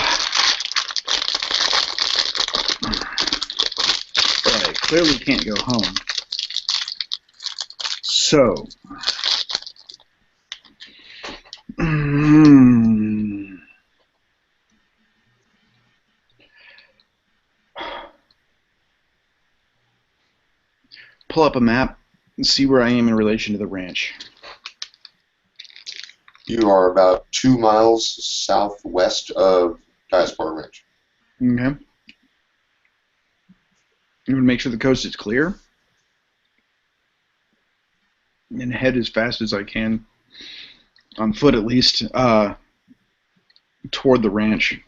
I clearly can't go home. So... pull up a map and see where I am in relation to the ranch. You are about 2 miles southwest of Diaspora Ranch. Okay. I'm going to make sure the coast is clear and head as fast as I can, on foot at least, toward the ranch.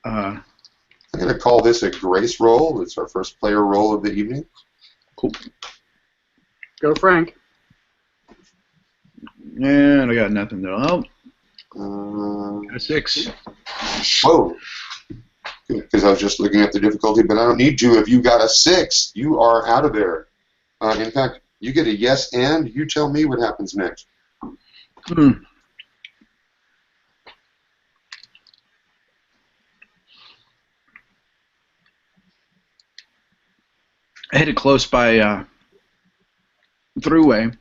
I'm going to call this a grace roll. It's our first player roll of the evening. Cool. Go, Frank. And I got nothing though. Got a 6. Whoa. Because I was just looking at the difficulty, but I don't need you. If you got a 6, you are out of there. In fact, you get a yes and you tell me what happens next. headed close by Thruway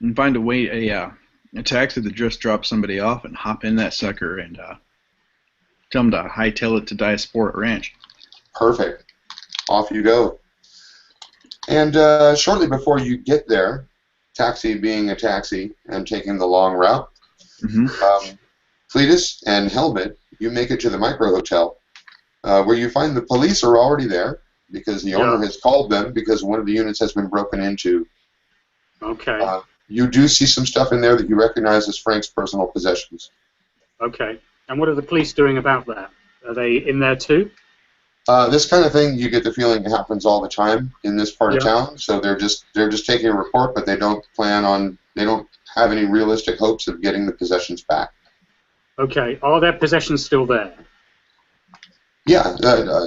and find a taxi that just dropped somebody off and hop in that sucker and tell them to hightail it to Diaspora Ranch. Perfect. Off you go. And shortly before you get there, taxi being a taxi and taking the long route, Cletus and Helmet, you make it to the micro hotel, where you find the police are already there because the owner has called them because one of the units has been broken into. Okay. You do see some stuff in there that you recognize as Frank's personal possessions. Okay. And what are the police doing about that? Are they in there too? This kind of thing, you get the feeling it happens all the time in this part of town. So they're just taking a report, but they don't have any realistic hopes of getting the possessions back. Okay. Are their possessions still there? Yeah,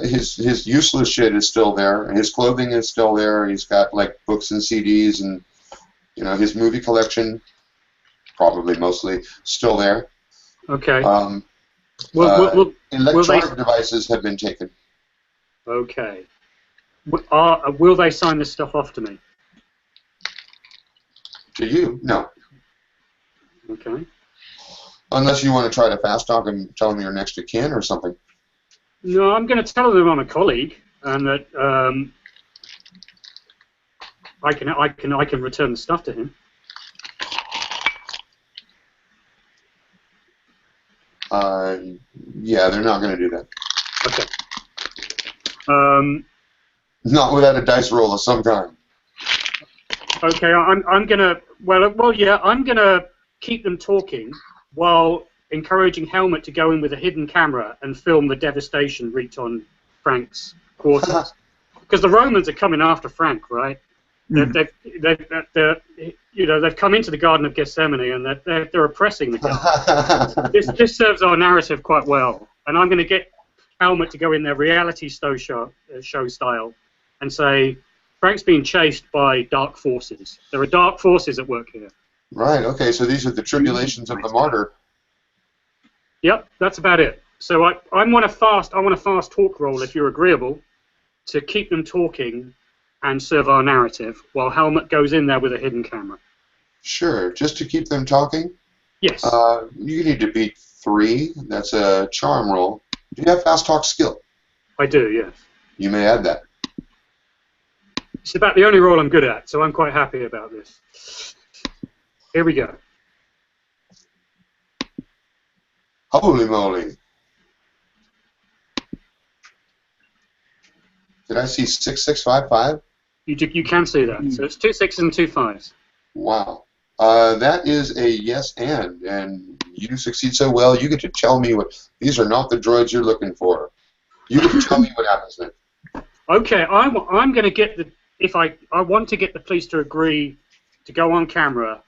his useless shit is still there. His clothing is still there. He's got like books and CDs and his movie collection, probably mostly still there. Okay. Electronic devices have been taken. Okay. Will they sign this stuff off to me? To you? No. Okay. Unless you want to try to fast talk and tell them you're next to kin or something. No, I'm going to tell them I'm a colleague and that I can return the stuff to him. Yeah, they're not going to do that. Okay. Not without a dice roll of some kind. Okay, I'm gonna I'm gonna keep them talking while encouraging Helmet to go in with a hidden camera and film the devastation wreaked on Frank's quarters. Because the Romans are coming after Frank, right? They've come into the Garden of Gethsemane and they're oppressing the guy. This serves our narrative quite well, and I'm going to get Helmet to go in their reality show style and say Frank's being chased by dark forces. There are dark forces at work here. Right. Okay. So these are the tribulations of the martyr. Yep, that's about it. So I want a fast talk roll if you're agreeable to keep them talking and serve our narrative while Helmet goes in there with a hidden camera. Sure. Just to keep them talking? Yes. You need to beat 3. That's a charm roll. Do you have fast talk skill? I do, yes. You may add that. It's about the only roll I'm good at, so I'm quite happy about this. Here we go. Holy moly. Did I see 6655? You can see that. So it's 2 6s and 2 5s. Wow. That is a yes and you succeed so well, you get to tell me these are not the droids you're looking for. You get to tell me what happens next. Okay, I'm going to get I want to get the police to agree to go on camera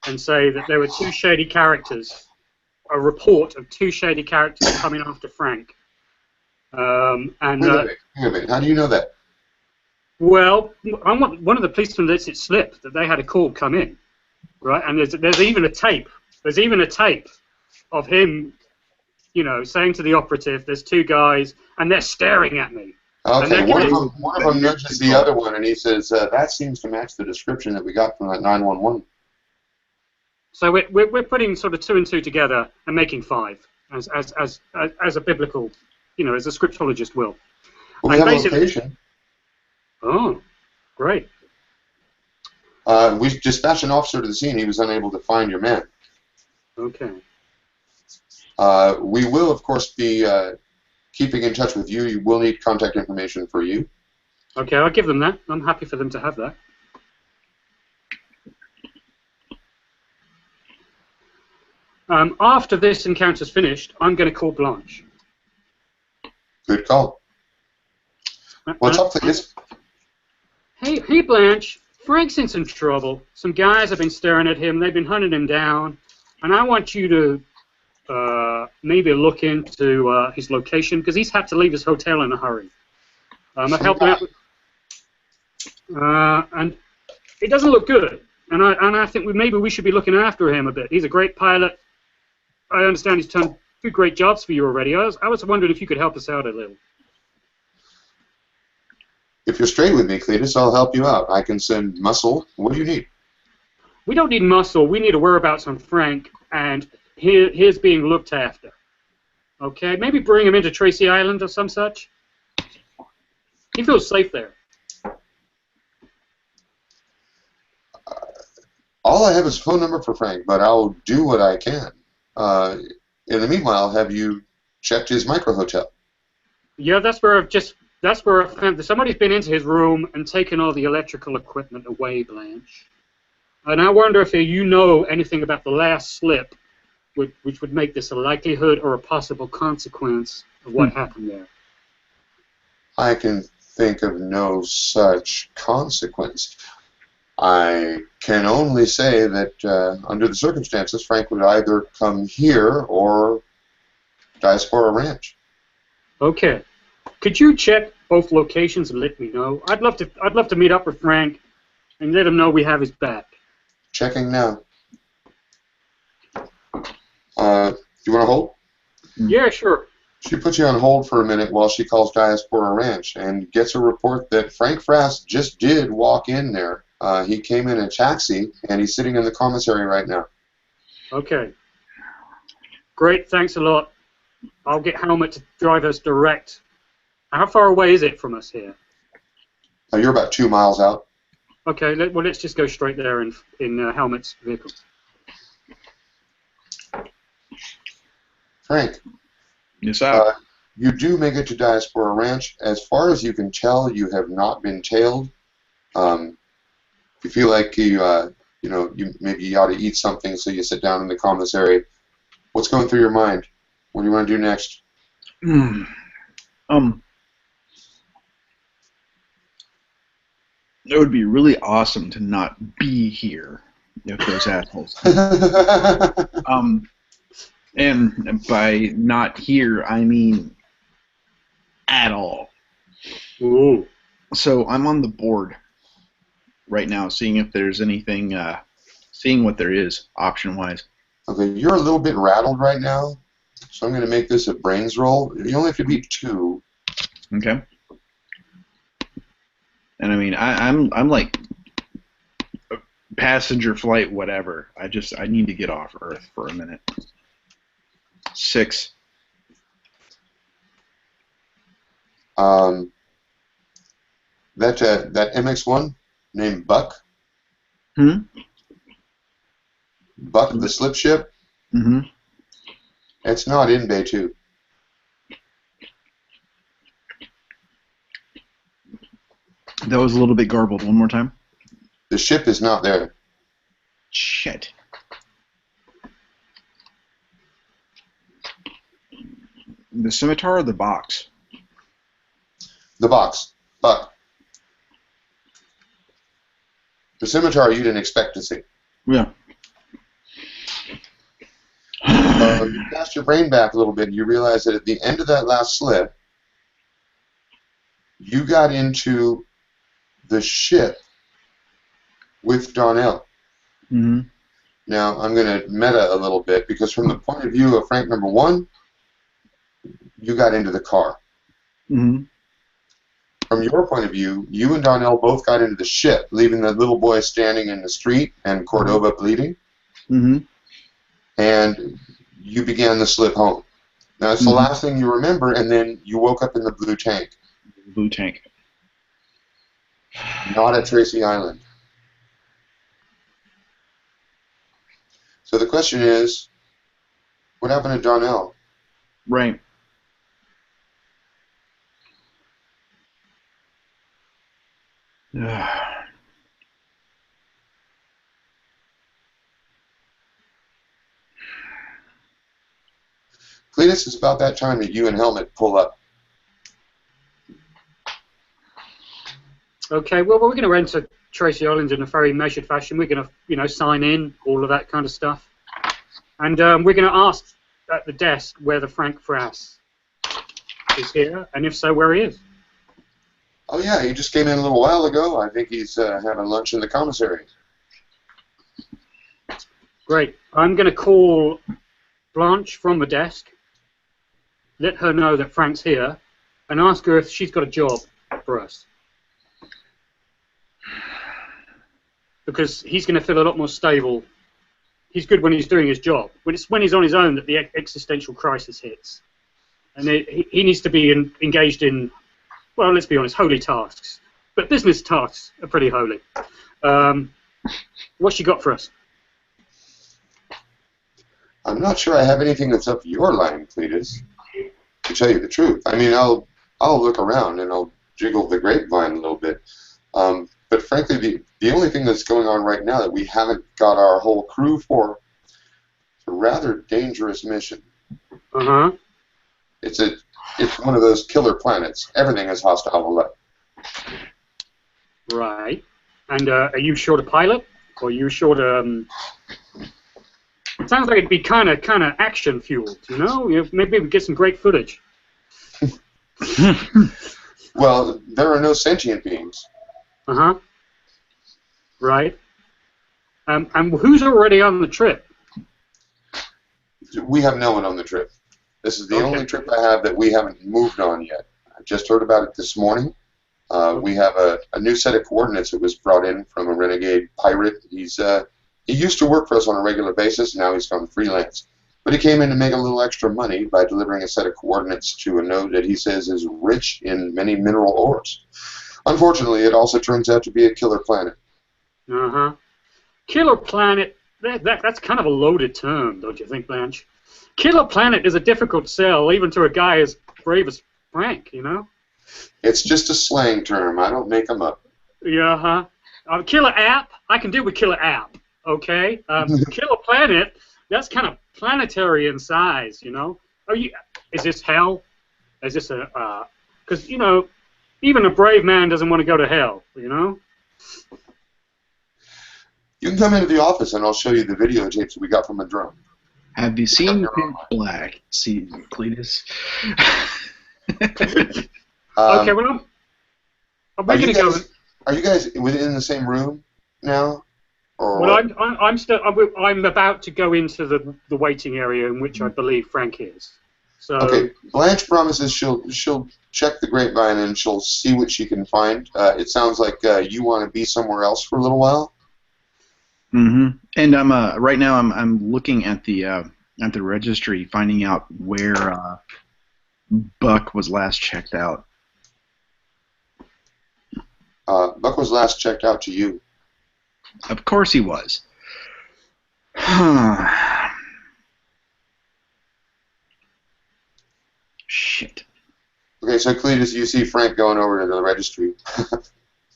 and say that there were 2 shady characters, a report of 2 shady characters coming after Frank. Wait a minute. How do you know that? Well, one of the policemen lets it slip that they had a call come in, right? And there's even a tape. There's even a tape of him, saying to the operative, "There's 2 guys, and they're staring at me." Okay, one of them nudges the other one, and he says, "That seems to match the description that we got from that 911." So we're putting sort of 2 and 2 together and making 5 as a biblical, as a scriptologist will. Well, we have a location. Oh, great. We dispatched an officer to the scene. He was unable to find your man. Okay. We will, of course, be keeping in touch with you. You will need contact information for you. Okay, I'll give them that. I'm happy for them to have that. After this encounter's finished, I'm going to call Blanche. Good call. What's up, Cletus? Hey, Blanche. Frank's in some trouble. Some guys have been staring at him. They've been hunting him down. And I want you to maybe look into his location, because he's had to leave his hotel in a hurry. I'm helping out with, and it doesn't look good. And I think maybe we should be looking after him a bit. He's a great pilot. I understand he's done 2 great jobs for you already. I was wondering if you could help us out a little. If you're straight with me, Cletus, I'll help you out. I can send muscle. What do you need? We don't need muscle. We need a whereabouts on Frank, and he's being looked after. Okay, maybe bring him into Tracy Island or some such. He feels safe there. All I have is a phone number for Frank, but I'll do what I can. In the meanwhile, have you checked his micro hotel? Yeah, that's where I found somebody's been into his room and taken all the electrical equipment away, Blanche. And I wonder if you know anything about the last slip, which would make this a likelihood or a possible consequence of what happened there. I can think of no such consequence. I can only say that under the circumstances, Frank would either come here or Diaspora Ranch. Okay. Could you check both locations and let me know? I'd love to meet up with Frank and let him know we have his back. Checking now. Do you want to hold? Yeah, sure. She puts you on hold for a minute while she calls Diaspora Ranch and gets a report that Frank Frass just did walk in there. He came in a taxi, and he's sitting in the commissary right now. Okay. Great, thanks a lot. I'll get Helmet to drive us direct. How far away is it from us here? You're about 2 miles out. Okay, let's just go straight there in Helmet's vehicle. Frank. Yes, sir. You do make it to Diaspora Ranch. As far as you can tell, you have not been tailed. If you feel like maybe you ought to eat something, so you sit down in the commissary. What's going through your mind? What do you want to do next? It would be really awesome to not be here if those assholes. And by not here, I mean at all. Ooh. So I'm on the board right now, seeing if there's anything, seeing what there is option-wise. Okay, you're a little bit rattled right now, so I'm going to make this a brains roll. You only have to beat 2. Okay. And I mean, I'm like passenger flight, whatever. I need to get off Earth for a minute. 6. That MX-1 named Buck. Buck the slip ship. It's not in Bay 2. That was a little bit garbled. One more time. The ship is not there. Shit. The scimitar or the box? The box. Buck. The scimitar you didn't expect to see. Yeah. You cast your brain back a little bit and you realize that at the end of that last slip, you got into the ship with Donnell. Now, I'm going to meta a little bit because from the point of view of Frank number 1, you got into the car. From your point of view, you and Donnell both got into the ship, leaving the little boy standing in the street and Cordova bleeding. And you began the slip home. Now, it's the last thing you remember, and then you woke up in the blue tank. Blue tank. Not at Tracy Island. So the question is, what happened to Donnell? Right. Cletus, it's about that time that you and Helmet pull up. Okay, well, we're going to enter Tracy Island in a very measured fashion. We're going to, sign in, all of that kind of stuff. And we're going to ask at the desk whether Frank Frass is here, and if so, where he is. Oh, yeah, he just came in a little while ago. I think he's having lunch in the commissary. Great. I'm going to call Blanche from the desk, let her know that Frank's here, and ask her if she's got a job for us. because he's going to feel a lot more stable. He's good when he's doing his job. When he's on his own that the existential crisis hits. And he needs to be engaged in, well, let's be honest, holy tasks. But business tasks are pretty holy. What's she got for us? I'm not sure I have anything that's up your line, Cletus, to tell you the truth. I mean, I'll look around and I'll jiggle the grapevine a little bit. But frankly, the only thing that's going on right now that we haven't got our whole crew for is a rather dangerous mission. Uh-huh. It's one of those killer planets. Everything is hostile to life. Right. And are you short a pilot? Or are you short a... It sounds like it'd be kind of action fueled, you know? Maybe we get some great footage. Well, there are no sentient beings. Uh-huh. Right. And who's already on the trip? We have no one on the trip. This is the only trip I have that we haven't moved on yet. I just heard about it this morning. We have a new set of coordinates that was brought in from a renegade pirate. He used to work for us on a regular basis, now he's gone freelance. But he came in to make a little extra money by delivering a set of coordinates to a node that he says is rich in many mineral ores. Unfortunately, it also turns out to be a killer planet. Uh-huh. Killer planet, that's kind of a loaded term, don't you think, Blanche? Killer planet is a difficult sell, even to a guy as brave as Frank, you know? It's just a slang term. I don't make them up. Yeah, huh? Killer app, I can deal with killer app, okay? Killer planet, that's kind of planetary in size, you know? Is this hell? Is this a... Because, you know, even a brave man doesn't want to go to hell, you know? You can come into the office and I'll show you the videotapes we got from a drone. Have you seen Pitch Black? See, Cletus? Okay, well, I'm going to go... Are you guys within the same room now? Or well, I'm about to go into the waiting area in which I believe Frank is. So... Okay, Blanche promises she'll check the grapevine and she'll see what she can find. It sounds like you want to be somewhere else for a little while. Mm-hmm. And I'm right now I'm looking at the registry, finding out where Buck was last checked out. Buck was last checked out to you. Of course he was. Shit. Okay, so Cletus, you see Frank going over to the registry.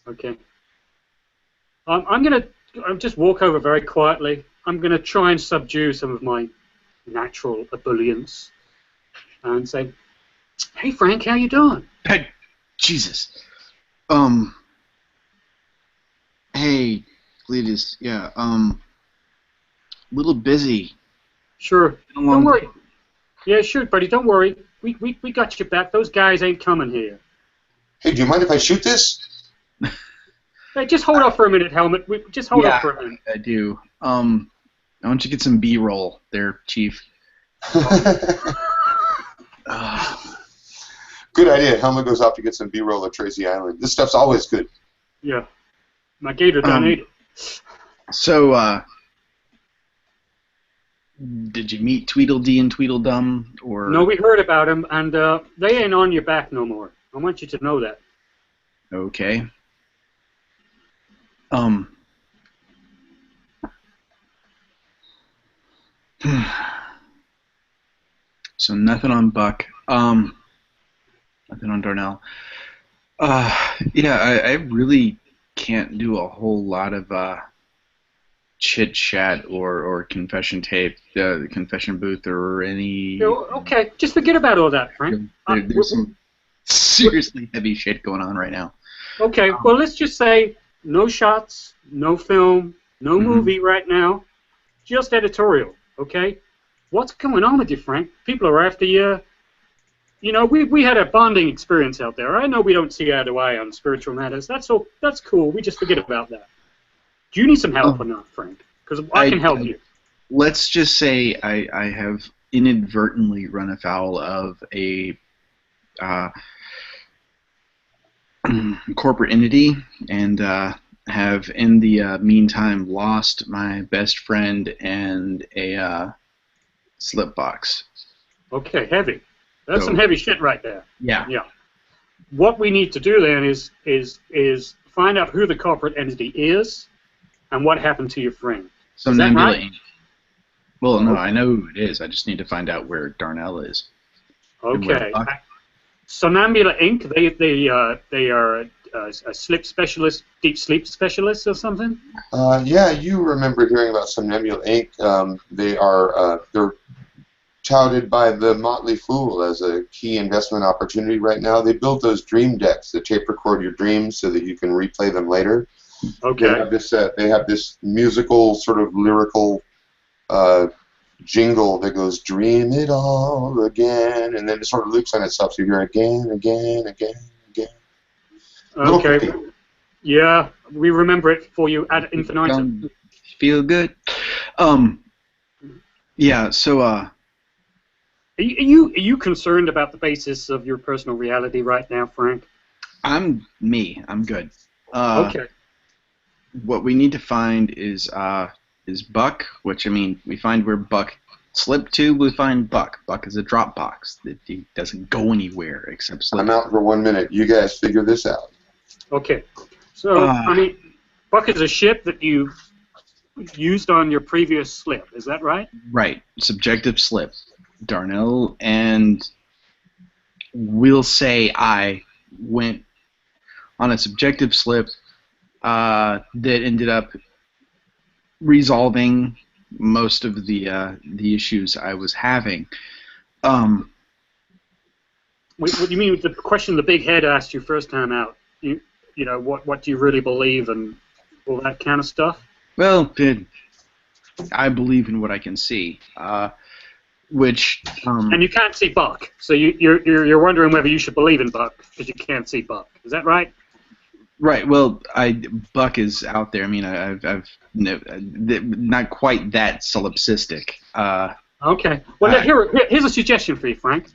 Okay. I'm gonna just walk over very quietly. I'm gonna try and subdue some of my natural ebullience and say, "Hey Frank, how you doing?" Hey, Jesus. Hey, Cletus. Yeah. Little busy. Sure. Don't worry. Yeah, sure, buddy. Don't worry. We got your back. Those guys ain't coming here. Hey, do you mind if I shoot this? Hey, just hold off for a minute, Helmet. Just hold off for a minute. I do. I want you to get some B-roll there, Chief. Good idea. Helmet goes off to get some B-roll at Tracy Island. This stuff's always good. Yeah. My gator don't eat it. So, did you meet Tweedledee and Tweedledum, or? No, we heard about him, and they ain't on your back no more. I want you to know that. Okay. So nothing on Buck. Nothing on Darnell. Yeah, I really can't do a whole lot of chit chat or confession tape, the confession booth, or any. Okay, just forget about all that, Frank. There's some seriously heavy shit going on right now. Okay, well, let's just say no shots, no film, no movie right now, just editorial. Okay, what's going on with you, Frank? People are after you. You know, we had a bonding experience out there. I know we don't see eye to eye on spiritual matters. That's all. That's cool. We just forget about that. Do you need some help or not, Frank? Because I can help you. Let's just say I have inadvertently run afoul of a corporate entity and have in the meantime lost my best friend and a slip box. Okay, heavy. That's some heavy shit right there. Yeah. Yeah. What we need to do then is find out who the culprit entity is and what happened to your friend. Somnambula right? Inc. Well, no, I know who it is. I just need to find out where Darnell is. Okay. Somnambula Inc. They are a sleep specialist, deep sleep specialist or something. Yeah, you remember hearing about Somnambula Inc. They're touted by the Motley Fool as a key investment opportunity right now. They build those dream decks that tape record your dreams so that you can replay them later. Okay. They have this musical sort of lyrical jingle that goes "Dream it all again," and then it sort of loops on itself. So you hear again, again, again, again. Okay. Yeah, we remember it for you ad infinitum. Feel good. Yeah. So. Are you concerned about the basis of your personal reality right now, Frank? I'm good. Okay. What we need to find is Buck, which, I mean, we find where Buck slipped to, we find Buck. Buck is a drop box. He doesn't go anywhere except slip. I'm out for 1 minute. You guys figure this out. Okay. So, I mean, Buck is a ship that you used on your previous slip. Is that right? Right. Subjective slip. Darnell and we'll say I went on a subjective slip that ended up resolving most of the issues I was having. What do you mean with the question the big head asked you first time out? You know, what do you really believe and all that kind of stuff? Well, I believe in what I can see. And you can't see Buck, so you're wondering whether you should believe in Buck because you can't see Buck. Is that right? Right. Well, Buck is out there. I mean, I've not quite that solipsistic. Okay. Well, here's a suggestion for you, Frank.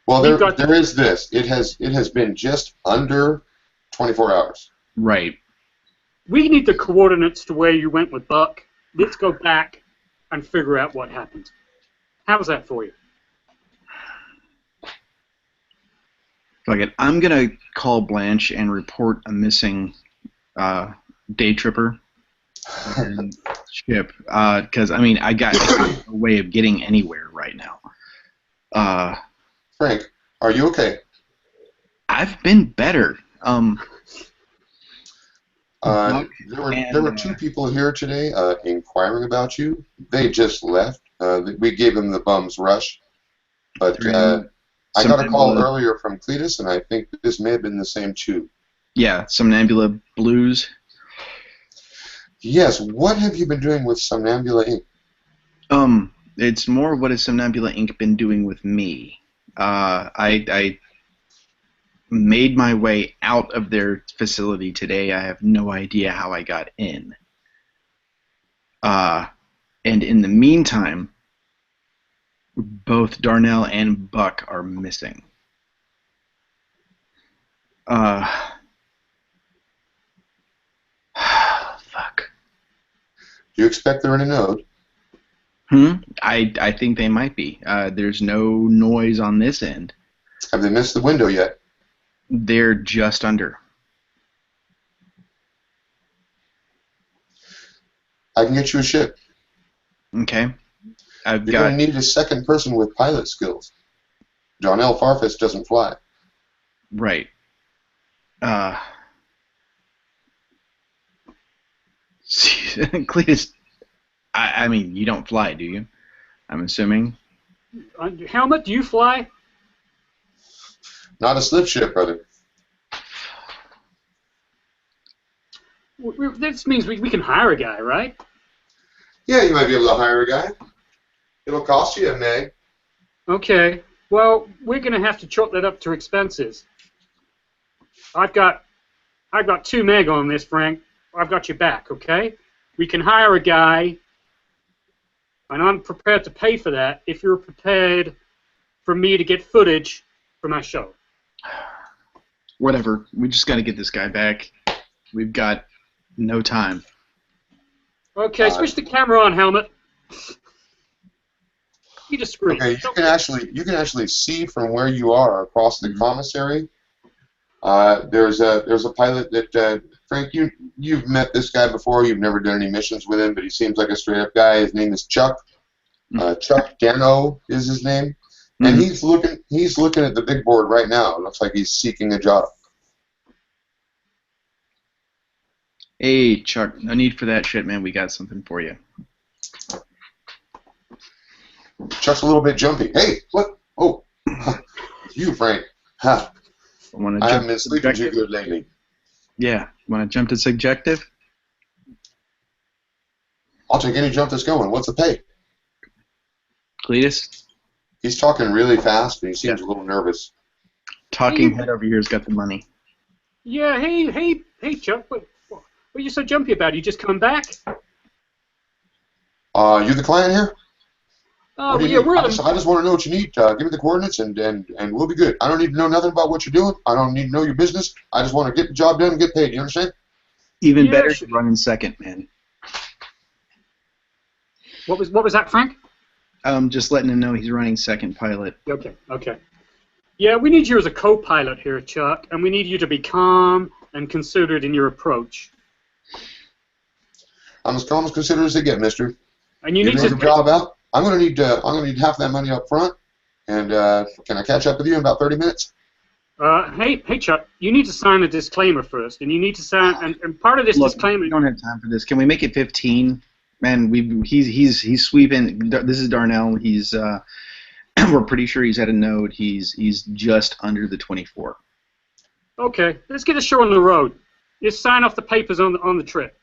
Well, there is this. It has been just under 24 hours. Right. We need the coordinates to where you went with Buck. Let's go back and figure out what happened. How's that for you? Fuck it. I'm gonna call Blanche and report a missing DayTripper and ship. Because I mean, I got a way of getting anywhere right now. Frank, are you okay? I've been better. There were two people here today inquiring about you. They just left. We gave them the bum's rush. But I got a call earlier from Cletus, and I think this may have been the same too. Yeah, Somnambula Blues. Yes, what have you been doing with Somnambula Inc.? It's more what has Somnambula Inc. been doing with me. I made my way out of their facility today. I have no idea how I got in. And in the meantime, both Darnell and Buck are missing. Fuck. Do you expect they're in a node? I think they might be. There's no noise on this end. Have they missed the window yet? They're just under. I can get you a ship. Okay. You're going to need a second person with pilot skills. Darnell Farfus doesn't fly. Right. Cletus, I mean, you don't fly, do you? I'm assuming. Helmet, do you fly? Not a slip ship, brother. This means we can hire a guy, right? Yeah, you might be able to hire a guy. It'll cost you a meg. Okay. Well, we're going to have to chalk that up to expenses. I've got 2 meg on this, Frank. I've got your back, okay? We can hire a guy, and I'm prepared to pay for that if you're prepared for me to get footage for my show. Whatever. We just got to get this guy back. We've got no time. Okay, switch the camera on, Helmet. Be discreet. Okay, you can actually see from where you are across the commissary. There's a pilot that Frank, you've met this guy before. You've never done any missions with him, but he seems like a straight up guy. His name is Chuck. Chuck Dano is his name, and he's looking at the big board right now. It looks like he's seeking a job. Hey, Chuck, no need for that shit, man. We got something for you. Chuck's a little bit jumpy. Hey, what? Oh, you, Frank. Huh. I haven't been sleeping too good lately. Yeah. Want to jump to subjective? I'll take any jump that's going. What's the pay? Cletus? He's talking really fast, and he seems a little nervous. Talking head over here's got the money. Yeah, hey, Chuck. What are you so jumpy about? You just come back? You the client here? Oh, yeah, I just want to know what you need. Give me the coordinates, and we'll be good. I don't need to know nothing about what you're doing. I don't need to know your business. I just want to get the job done and get paid. You understand? Even better to run in second, man. What was that, Frank? Just letting him know he's running second pilot. Okay. Yeah, we need you as a co-pilot here, Chuck, and we need you to be calm and considered in your approach. I'm as calm as considered as they get, mister. And you need to the job out. I'm gonna need half that money up front, and can I catch up with you in about 30 minutes? Hey, Chuck, you need to sign a disclaimer first, and you need to sign, and part of this disclaimer. We don't have time for this. Can we make it 15? Man, he's sweeping. This is Darnell. He's we're pretty sure he's at a node. He's just under the 24. Okay, let's get the show on the road. Just sign off the papers on the trip.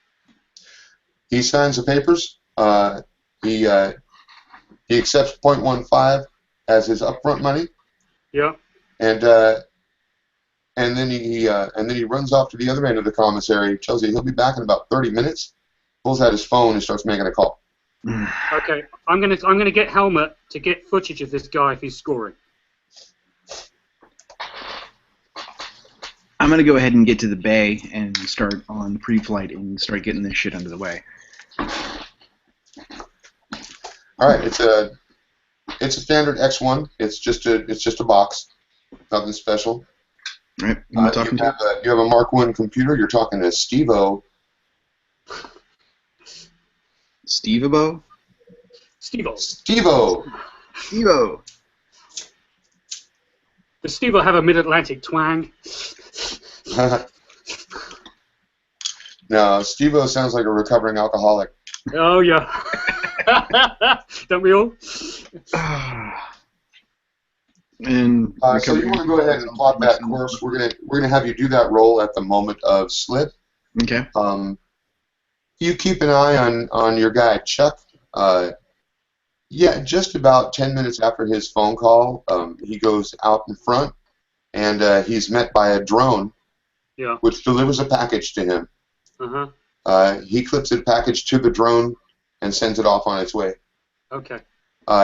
He signs the papers. He accepts 0.15 as his upfront money. Yeah. And then he runs off to the other end of the commissary. Tells you he'll be back in about 30 minutes. Pulls out his phone and starts making a call. Okay, I'm gonna get Helmet to get footage of this guy if he's scoring. I'm gonna go ahead and get to the bay and start on pre-flight and start getting this shit under the way. All right, it's a standard X1. It's just a box, nothing special. All right, you have a Mark I computer. You're talking to Steve-O. Steve-O? Steve-O. Steve-O. Steve-O. Does Steve-O have a mid-Atlantic twang? No, Steve-O sounds like a recovering alcoholic. Oh yeah. Don't we all? And so you want to go ahead and plot that course? We're gonna have you do that roll at the moment of slip. Okay. You keep an eye on your guy Chuck. Yeah, just about 10 minutes after his phone call, he goes out in front, and he's met by a drone. Yeah. Which delivers a package to him. Uh-huh. He clips the package to the drone and sends it off on its way. Okay.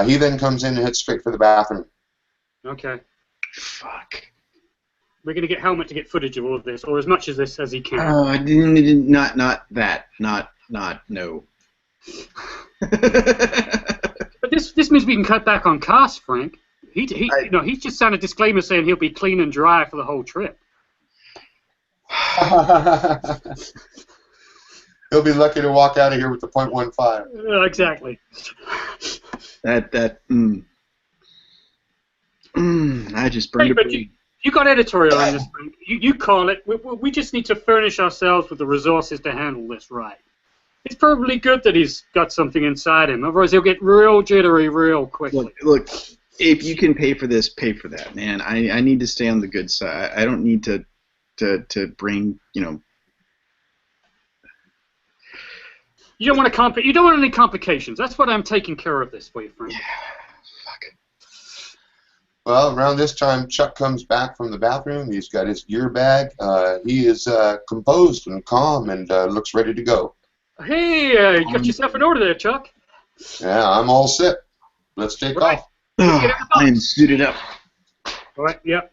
He then comes in and heads straight for the bathroom. Okay. Fuck. We're going to get Helmet to get footage of all of this, or as much of this as he can. Not that. No. But this means we can cut back on costs, Frank. He's just signed a disclaimer saying he'll be clean and dry for the whole trip. He'll be lucky to walk out of here with the 0.15. Exactly. I just burned but you got editorial on this, Frank. You call it. We just need to furnish ourselves with the resources to handle this right. It's probably good that he's got something inside him. Otherwise, he'll get real jittery real quickly. Look, if you can pay for this, pay for that, man. I need to stay on the good side. I don't need to bring, You don't want to you don't want any complications. That's what I'm taking care of this for you, Frank. Yeah. Fuck. Well, around this time, Chuck comes back from the bathroom. He's got his gear bag. He is composed and calm and looks ready to go. Hey, you got yourself in order there, Chuck. Yeah, I'm all set. Let's take off. I am suited up. All right, yep.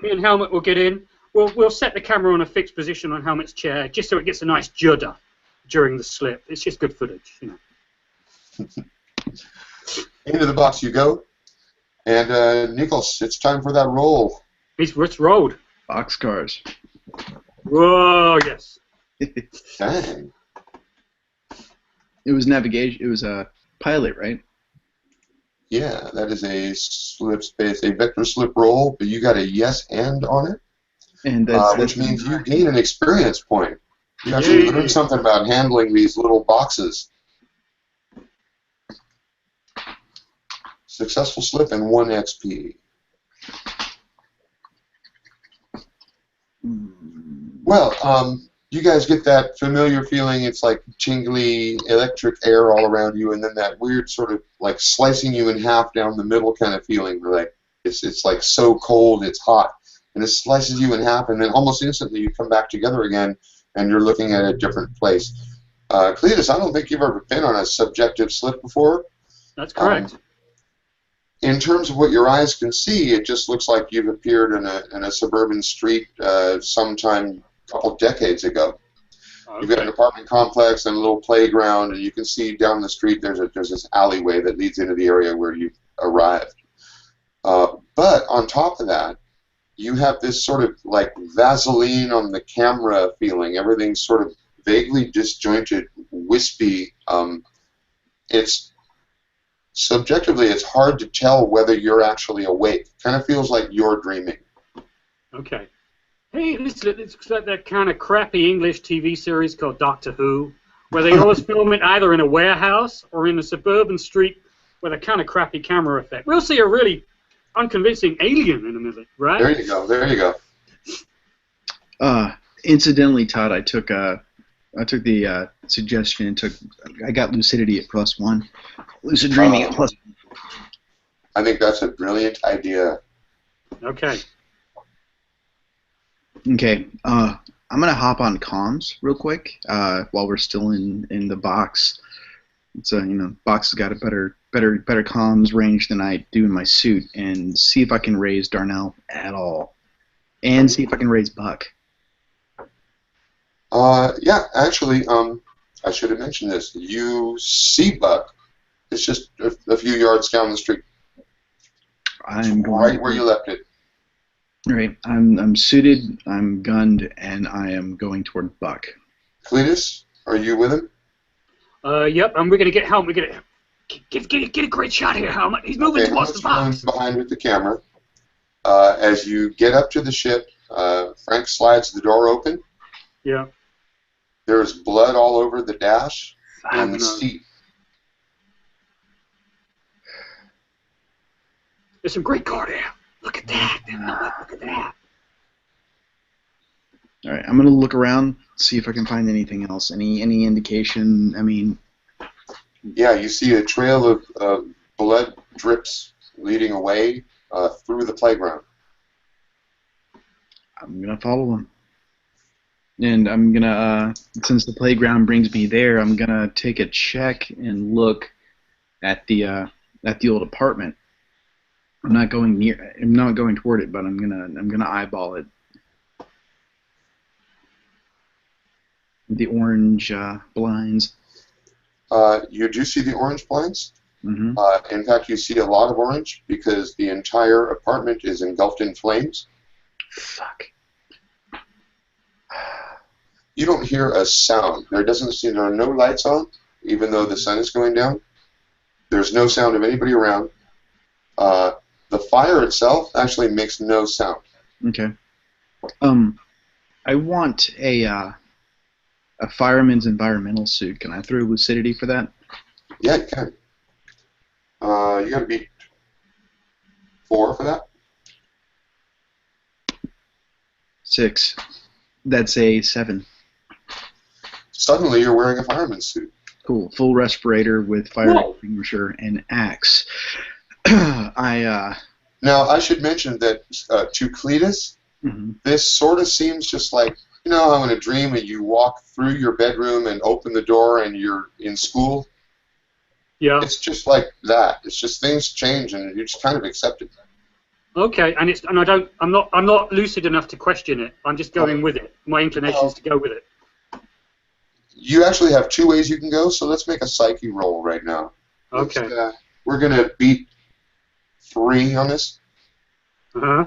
Me and Helmet will get in. We'll set the camera on a fixed position on Helmet's chair, just so it gets a nice judder during the slip. It's just good footage, you know. Into the box you go. And Nikos, it's time for that roll. It's rolled. Boxcars. Whoa, yes. Dang. It was navigation. It was a pilot, right? Yeah, that is a slip space, a vector slip roll, but you got a yes and on it, And which means you gain an experience point. You actually learned something about handling these little boxes. Successful slip and 1 XP. Well, you guys get that familiar feeling. It's like tingly electric air all around you, and then that weird sort of like slicing you in half down the middle kind of feeling. Where like it's like so cold, it's hot, and it slices you in half, and then almost instantly you come back together again, and you're looking at a different place. Cletus, I don't think you've ever been on a subjective slip before. That's correct. In terms of what your eyes can see, it just looks like you've appeared in a suburban street sometime a couple decades ago. Okay. You've got an apartment complex and a little playground, and you can see down the street there's this alleyway that leads into the area where you've arrived. But on top of that, you have this sort of like Vaseline on the camera feeling. Everything's sort of vaguely disjointed, wispy. Subjectively, it's hard to tell whether you're actually awake. Kind of feels like you're dreaming. Okay. Hey, it's like that kind of crappy English TV series called Doctor Who, where they always film it either in a warehouse or in a suburban street with a kind of crappy camera effect. We'll see a really unconvincing alien in a minute, right? There you go. There you go. Incidentally, Todd, I took the suggestion and I got lucidity at +1, lucid dreaming at +1. I think that's a brilliant idea. Okay. Okay. I'm gonna hop on comms real quick while we're still in the box. So box has got a better comms range than I do in my suit, and see if I can raise Darnell at all, and see if I can raise Buck. Yeah, actually, I should have mentioned this. You see Buck. It's just a few yards down the street. I'm right where you left it. All right. I'm suited, I'm gunned, and I am going toward Buck. Cletus, are you with him? Yep, and we're going to get Helmet. We're going to get a great shot here, Helmet. He's moving towards the box. Behind with the camera. As you get up to the ship, Frank slides the door open. Yeah. There's blood all over the dash and the seat. There's some great car there. Look at that. Look at that. All right, I'm gonna look around, see if I can find anything else. Any indication? I mean. Yeah, you see a trail of blood drips leading away through the playground. I'm gonna follow them. And I'm gonna, since the playground brings me there, I'm gonna take a check and look at the old apartment. I'm not going toward it, but I'm gonna eyeball it. The orange blinds. You do see the orange blinds. Mm-hmm. In fact, you see a lot of orange because the entire apartment is engulfed in flames. Fuck. You don't hear a sound. There are no lights on, even though the sun is going down. There's no sound of anybody around. The fire itself actually makes no sound. Okay. I want a fireman's environmental suit. Can I throw lucidity for that? Yeah, you can. You got to beat 4 for that. 6. That's a 7. Suddenly, you're wearing a fireman's suit. Cool. Full respirator with fire extinguisher and axe. Now, I should mention that to Cletus, this sort of seems just like, how in a dream and you walk through your bedroom and open the door and you're in school? Yeah. It's just like that. It's just things change and you just kind of accept it. Okay, I'm not lucid enough to question it. I'm just going with it. My inclination is to go with it. You actually have 2 ways you can go, so let's make a psyche roll right now. Okay. We're going to beat 3 on this. Uh-huh.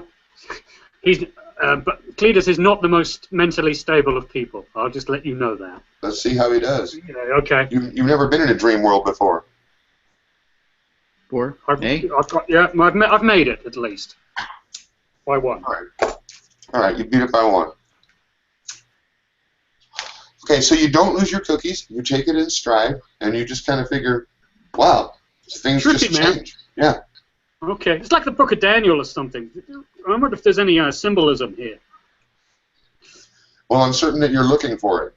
But Cletus is not the most mentally stable of people. I'll just let you know that. Let's see how he does. Yeah, okay. You've never been in a dream world before. 4. I've made it, at least. By 1. All right, you beat it by 1. Okay, so you don't lose your cookies. You take it in stride, and you just kind of figure, wow, things Trippy, just man. change. Yeah. Okay, it's like the Book of Daniel or something. I wonder if there's any symbolism here. Well, I'm certain that you're looking for it.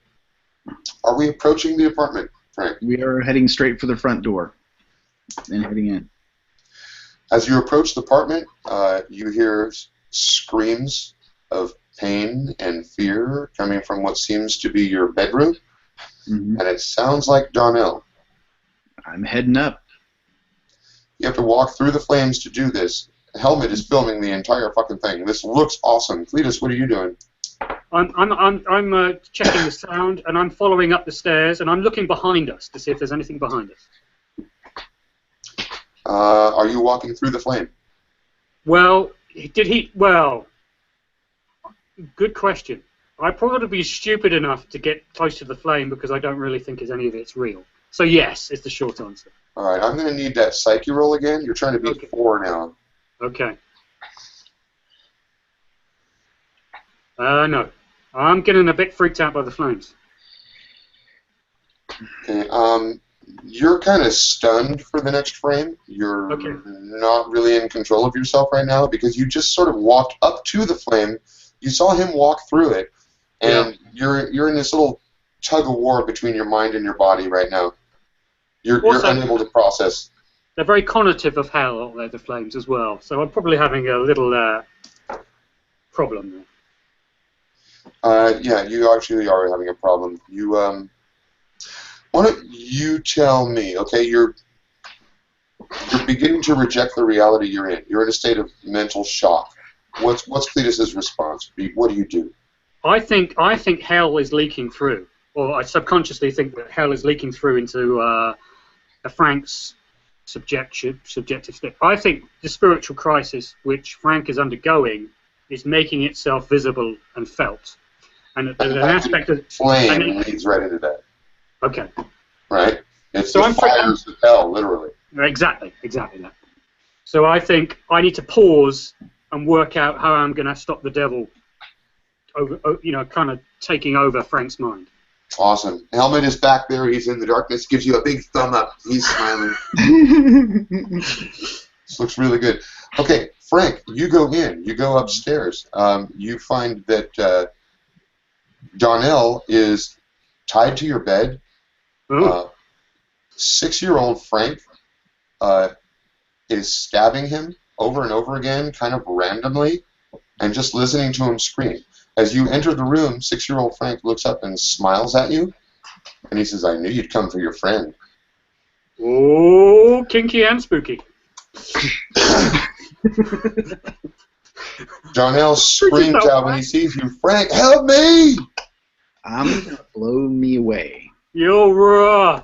Are we approaching the apartment, Frank? We are heading straight for the front door and heading in. As you approach the apartment, you hear screams of pain and fear coming from what seems to be your bedroom, and it sounds like Donnell. I'm heading up. You have to walk through the flames to do this. Helmet is filming the entire fucking thing. This looks awesome. Cletus, what are you doing? I'm checking the sound, and I'm following up the stairs, and I'm looking behind us to see if there's anything behind us. Are you walking through the flame? Well, Well, good question. I'd probably be stupid enough to get close to the flame because I don't really think any of it's real. So yes, is the short answer. All right, I'm going to need that psyche roll again. You're trying to beat 4 now. Okay. No. I'm getting a bit freaked out by the flames. Okay, you're kind of stunned for the next frame. You're not really in control of yourself right now because you just sort of walked up to the flame. You saw him walk through it, and you're in this little tug of war between your mind and your body right now. You're unable to process. They're very connotative of hell, the flames, as well. So I'm probably having a little problem there. Yeah, you actually are having a problem. You, why don't you tell me, okay, you're beginning to reject the reality you're in. You're in a state of mental shock. What's Cletus's response? What do you do? I think hell is leaking through, or I subconsciously think that hell is leaking through into Frank's subjective state. I think the spiritual crisis which Frank is undergoing is making itself visible and felt, and there's an aspect of flame leads right into that. Okay. Right. It's the fires of hell, literally. Exactly that. So I think I need to pause and work out how I'm going to stop the devil, kind of taking over Frank's mind. Awesome. Helmet is back there. He's in the darkness. Gives you a big thumb up. He's smiling. This looks really good. Okay, Frank, you go in. You go upstairs. You find that Donnell is tied to your bed. 6-year-old Frank is stabbing him over and over again, kind of randomly, and just listening to him scream. As you enter the room, 6-year-old Frank looks up and smiles at you, and he says, "I knew you'd come for your friend." Oh, kinky and spooky. Donnell screams out when he sees you, "Frank, help me!" I'm gonna blow me away. You're raw.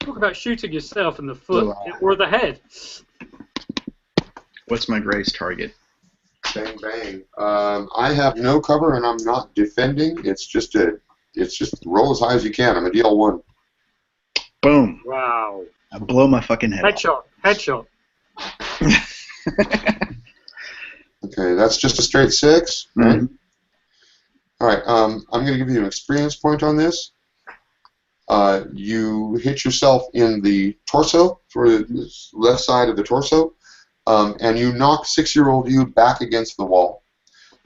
Talk about shooting yourself in the foot or the head. What's my grace target? Bang bang. I have no cover and I'm not defending. It's just roll as high as you can. I'm a DL1. Boom. Wow. I blow my fucking head off. Headshot. Okay, that's just a straight 6, right? All right. I'm going to give you an experience point on this. You hit yourself in the torso, for the left side of the torso, and you knock 6-year-old you back against the wall.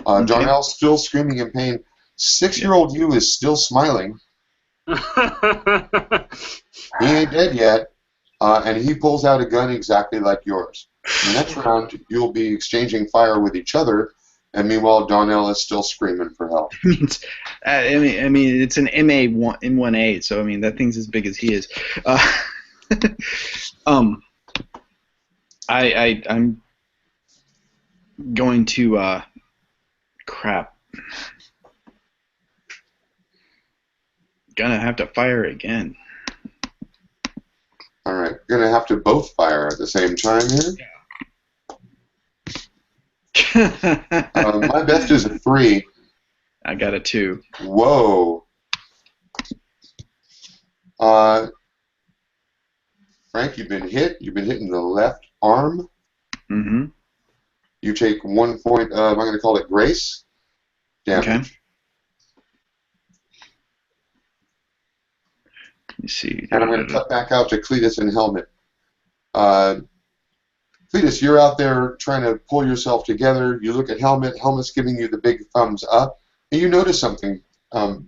Donnell's still screaming in pain. 6-year-old you is still smiling. He ain't dead yet, and he pulls out a gun exactly like yours. The next round, you'll be exchanging fire with each other, and meanwhile, Donnell is still screaming for help. I mean, it's an M1A, so I mean that thing's as big as he is. I'm going to crap. Gonna have to fire again. All right, gonna have to both fire at the same time here. My best is a 3. I got a 2. Whoa. Frank, you've been hit. You've been hit in the left arm. Mm-hmm. You take 1 point of, I'm going to call it grace damage. Okay. Let me see. And I'm going to cut back out to Cletus and Helmet. Cletus, you're out there trying to pull yourself together. You look at Helmet. Helmet's giving you the big thumbs up. And you notice something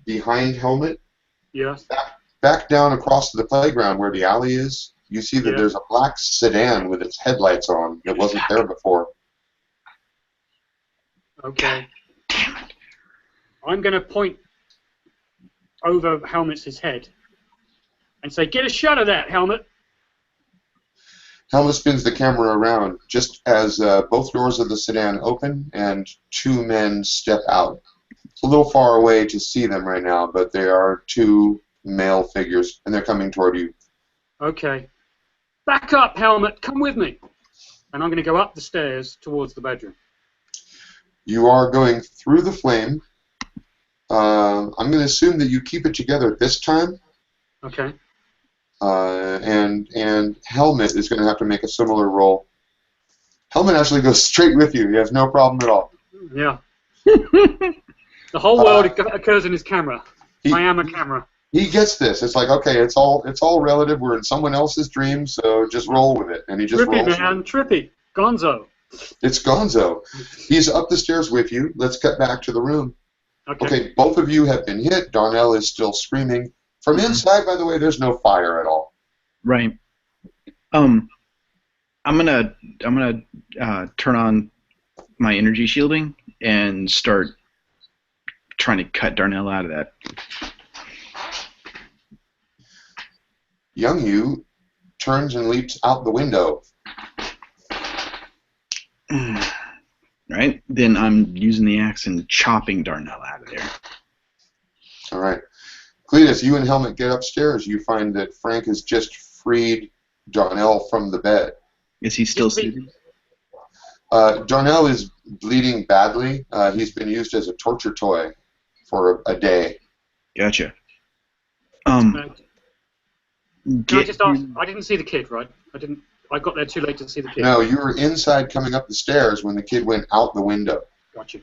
behind Helmet. Yes. Back down across the playground where the alley is, you see that there's a black sedan with its headlights on that wasn't there before. Okay. I'm going to point over Helmet's head and say, "Get a shot of that, Helmet." Helmet spins the camera around just as both doors of the sedan open and 2 men step out. It's a little far away to see them right now, but they are 2 male figures, and they're coming toward you. Okay. Back up, Helmet. Come with me. And I'm going to go up the stairs towards the bedroom. You are going through the flame. I'm going to assume that you keep it together this time. Okay. And Helmet is going to have to make a similar roll. Helmet actually goes straight with you. He has no problem at all. Yeah. The whole world occurs in his camera. I am a camera. He gets this. It's like, okay, it's all relative. We're in someone else's dream, so just roll with it. And he just rolls. Trippy, man. Trippy. Gonzo. It's Gonzo. He's up the stairs with you. Let's cut back to the room. Okay, both of you have been hit. Darnell is still screaming. From inside, by the way, there's no fire at all. Right. I'm gonna turn on my energy shielding and start trying to cut Darnell out of that. Young Yu turns and leaps out the window. Right? Then I'm using the axe and chopping Darnell out of there. All right. Cletus, you and Helmet get upstairs. You find that Frank has just freed Darnell from the bed. Is he still seated? Darnell is bleeding badly. He's been used as a torture toy for a day. Gotcha. Can I just ask? I didn't see the kid, right? I got there too late to see the kid. No, you were inside coming up the stairs when the kid went out the window. Gotcha.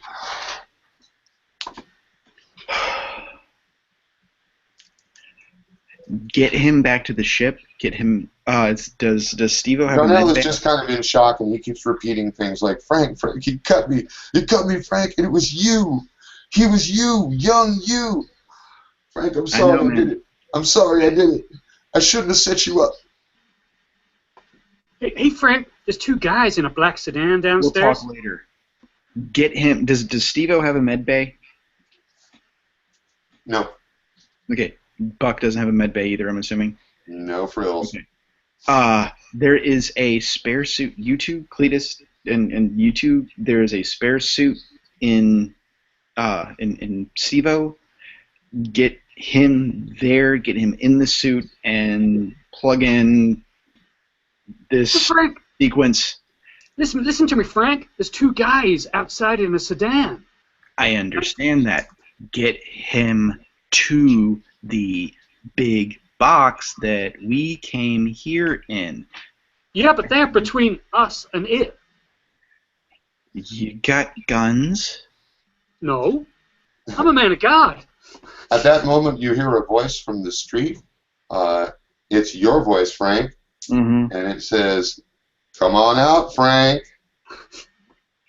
Get him back to the ship. Get him. Does Steve-O have Darnell a is just kind of in shock, and he keeps repeating things like, Frank, he cut me. You cut me, Frank, and it was you. He was you, young you. Frank, I'm sorry I did it. I'm sorry I did it. I shouldn't have set you up. Hey, Frank, there's 2 guys in a black sedan downstairs. We'll talk later. Get him. Does Steve-O have a med bay? No. Okay. Buck doesn't have a med bay either, I'm assuming. No frills. Okay. There is a spare suit. You two, Cletus and you two, there is a spare suit in Steve-O. Get him there. Get him in the suit and plug in this sequence. Listen to me, Frank. There's 2 guys outside in a sedan. I understand that. Get him to the big box that we came here in. Yeah, but they're between us and it. You got guns? No. I'm a man of God. At that moment, you hear a voice from the street. It's your voice, Frank. Mm-hmm. And it says, "Come on out, Frank.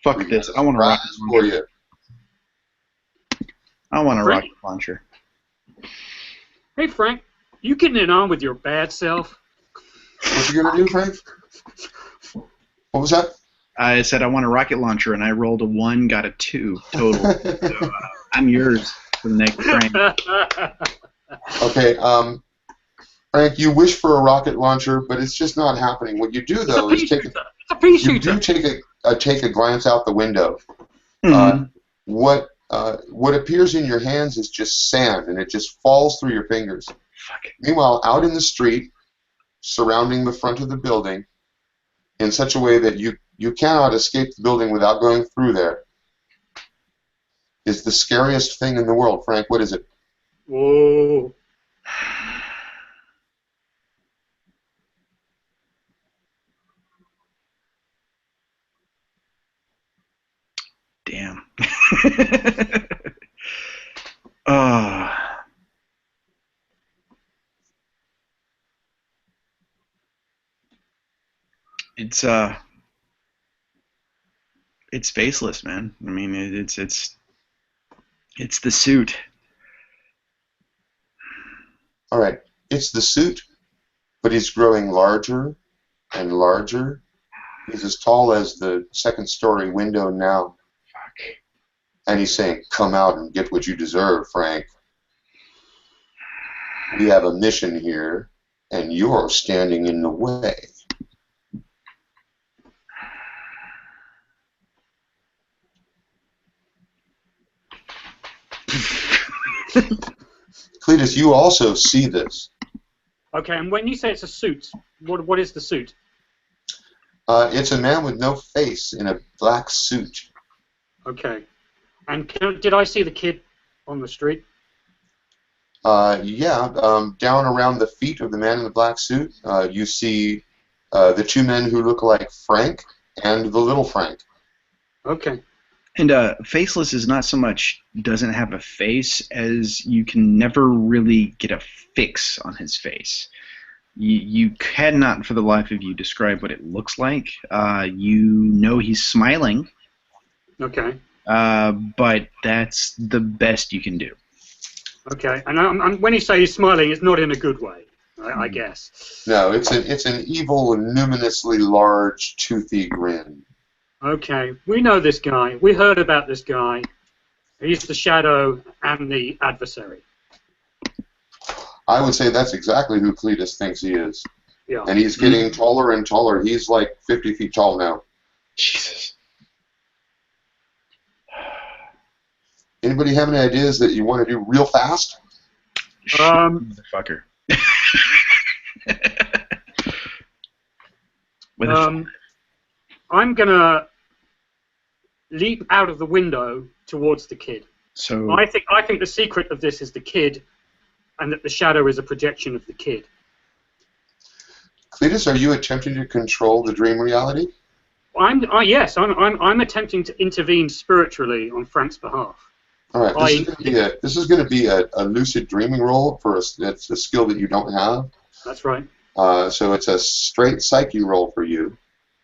Fuck this. I want a rocket for you." I want a rocket launcher. Hey, Frank, you getting it on with your bad self? What you gonna do, Frank? What was that? I said I want a rocket launcher, and I rolled a 1, got a 2 total. So I'm yours for the next frame. Okay, Frank, you wish for a rocket launcher, but it's just not happening. What you do, though, is take a pea you shooter. do take a glance out the window. Mhm. What appears in your hands is just sand, and it just falls through your fingers. Fuck. Meanwhile, out in the street, surrounding the front of the building, in such a way that you cannot escape the building without going through there, is the scariest thing in the world. Frank, what is it? Whoa. Damn. uh, it's it's faceless, man. I mean, it's the suit. All right, it's the suit, but he's growing larger and larger. He's as tall as the second-story window now. Fuck. And he's saying, "Come out and get what you deserve, Frank. We have a mission here, and you're standing in the way." Cletus, you also see this. Okay, and when you say it's a suit, what is the suit? It's a man with no face in a black suit. Okay. And did I see the kid on the street? Down around the feet of the man in the black suit, you see the two men who look like Frank and the little Frank. Okay. And faceless is not so much doesn't have a face as you can never really get a fix on his face. You cannot for the life of you describe what it looks like. You know he's smiling. Okay. But that's the best you can do. Okay. And when you say he's smiling, it's not in a good way, I guess. No, it's an evil, luminously large, toothy grin. Okay. We know this guy. We heard about this guy. He's the shadow and the adversary. I would say that's exactly who Cletus thinks he is. Yeah. And he's getting taller and taller. He's like 50 feet tall now. Jesus. Anybody have any ideas that you want to do real fast? Motherfucker. I'm gonna leap out of the window towards the kid. So I think the secret of this is the kid, and that the shadow is a projection of the kid. Cletus, are you attempting to control the dream reality? Yes, I'm attempting to intervene spiritually on Frank's behalf. All right, this is going to be a lucid dreaming roll for us. That's a skill that you don't have. That's right. So it's a straight psyche roll for you.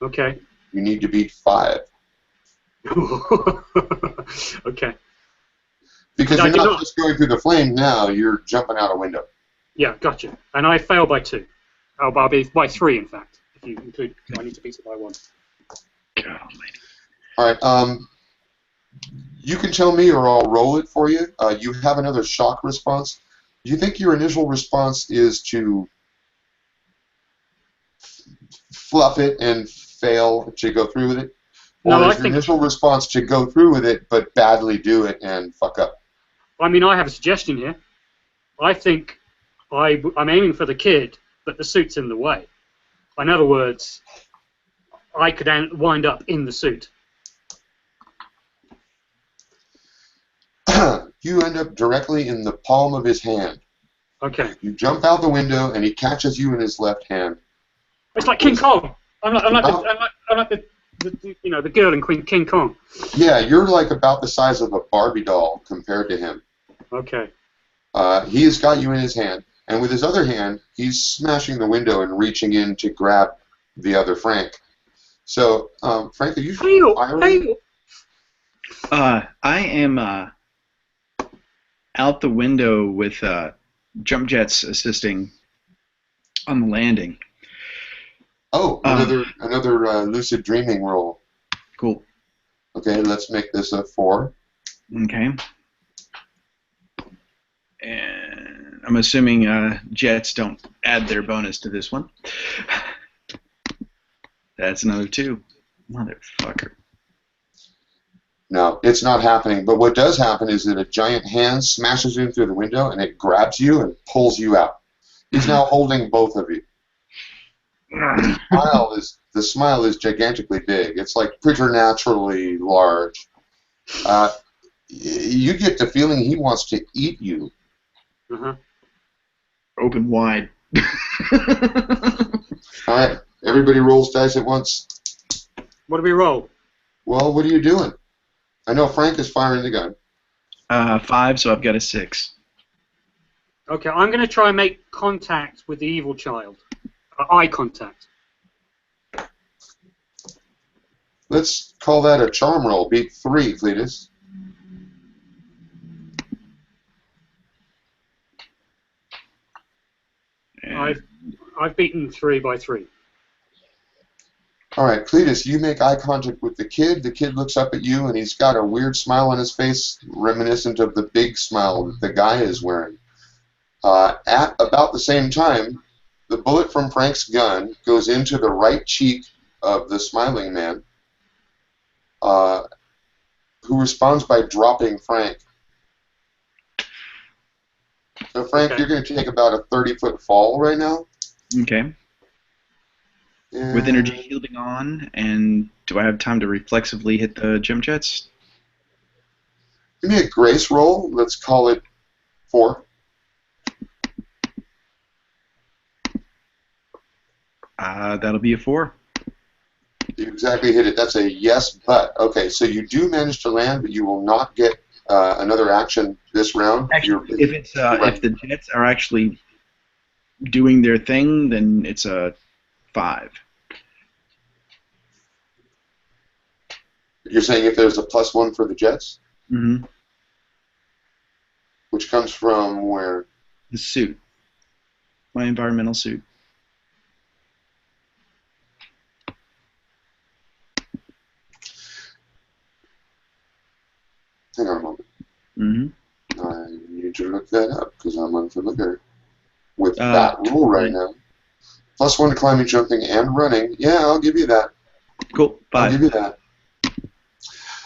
Okay. You need to beat 5. Okay. Because you're not just going through the flame now, you're jumping out a window. Yeah, gotcha. And I fail by 2. Oh, I'll be by 3, in fact, if you include. I need to beat it by 1. God almighty. All right. You can tell me, or I'll roll it for you. You have another shock response. Do you think your initial response is to fluff it and fail to go through with it? Or No, is your initial response to go through with it but badly do it and fuck up? I mean, I have a suggestion here. I think I'm aiming for the kid, but the suit's in the way. In other words, I could wind up in the suit. You end up directly in the palm of his hand. Okay. You jump out the window and he catches you in his left hand. It's like King Kong. I'm like the girl in King Kong. Yeah, you're like about the size of a Barbie doll compared to him. Okay. He has got you in his hand, and with his other hand, he's smashing the window and reaching in to grab the other Frank. So, Frank, are you firing? I am out the window with jump jets assisting on the landing. Oh, another lucid dreaming roll. Cool. Okay, let's make this a 4. Okay. And I'm assuming jets don't add their bonus to this one. That's another 2. Motherfucker. No, it's not happening. But what does happen is that a giant hand smashes in through the window and it grabs you and pulls you out. He's now holding both of you. The smile is gigantically big. It's like preternaturally large. You get the feeling he wants to eat you. Open wide. All right, everybody rolls dice at once. What do we roll? Well, what are you doing? I know Frank is firing the gun. 5, so I've got a 6. Okay, I'm going to try and make contact with the evil child. Eye contact. Let's call that a charm roll. Beat 3, Cletus. I've beaten 3 by 3. All right, Cletus, you make eye contact with the kid. The kid looks up at you, and he's got a weird smile on his face, reminiscent of the big smile that the guy is wearing. At about the same time, the bullet from Frank's gun goes into the right cheek of the smiling man, who responds by dropping Frank. So, Frank, Okay. you're going to take about a 30-foot fall right now. Okay. With energy shielding on, and do I have time to reflexively hit the gym jets? Give me a grace roll. Let's call it 4. That'll be a 4. You exactly hit it. That's a yes, but. Okay, so you do manage to land, but you will not get another action this round. Actually, if the jets are actually doing their thing, then it's a 5. You're saying if there's a +1 for the jets? Mm-hmm. Which comes from where? The suit. My environmental suit. Hang on a moment. Mm-hmm. I need to look that up because I'm unfamiliar with that rule right now. +1 to climbing, jumping, and running. Yeah, I'll give you that. Cool. 5. I'll give you that.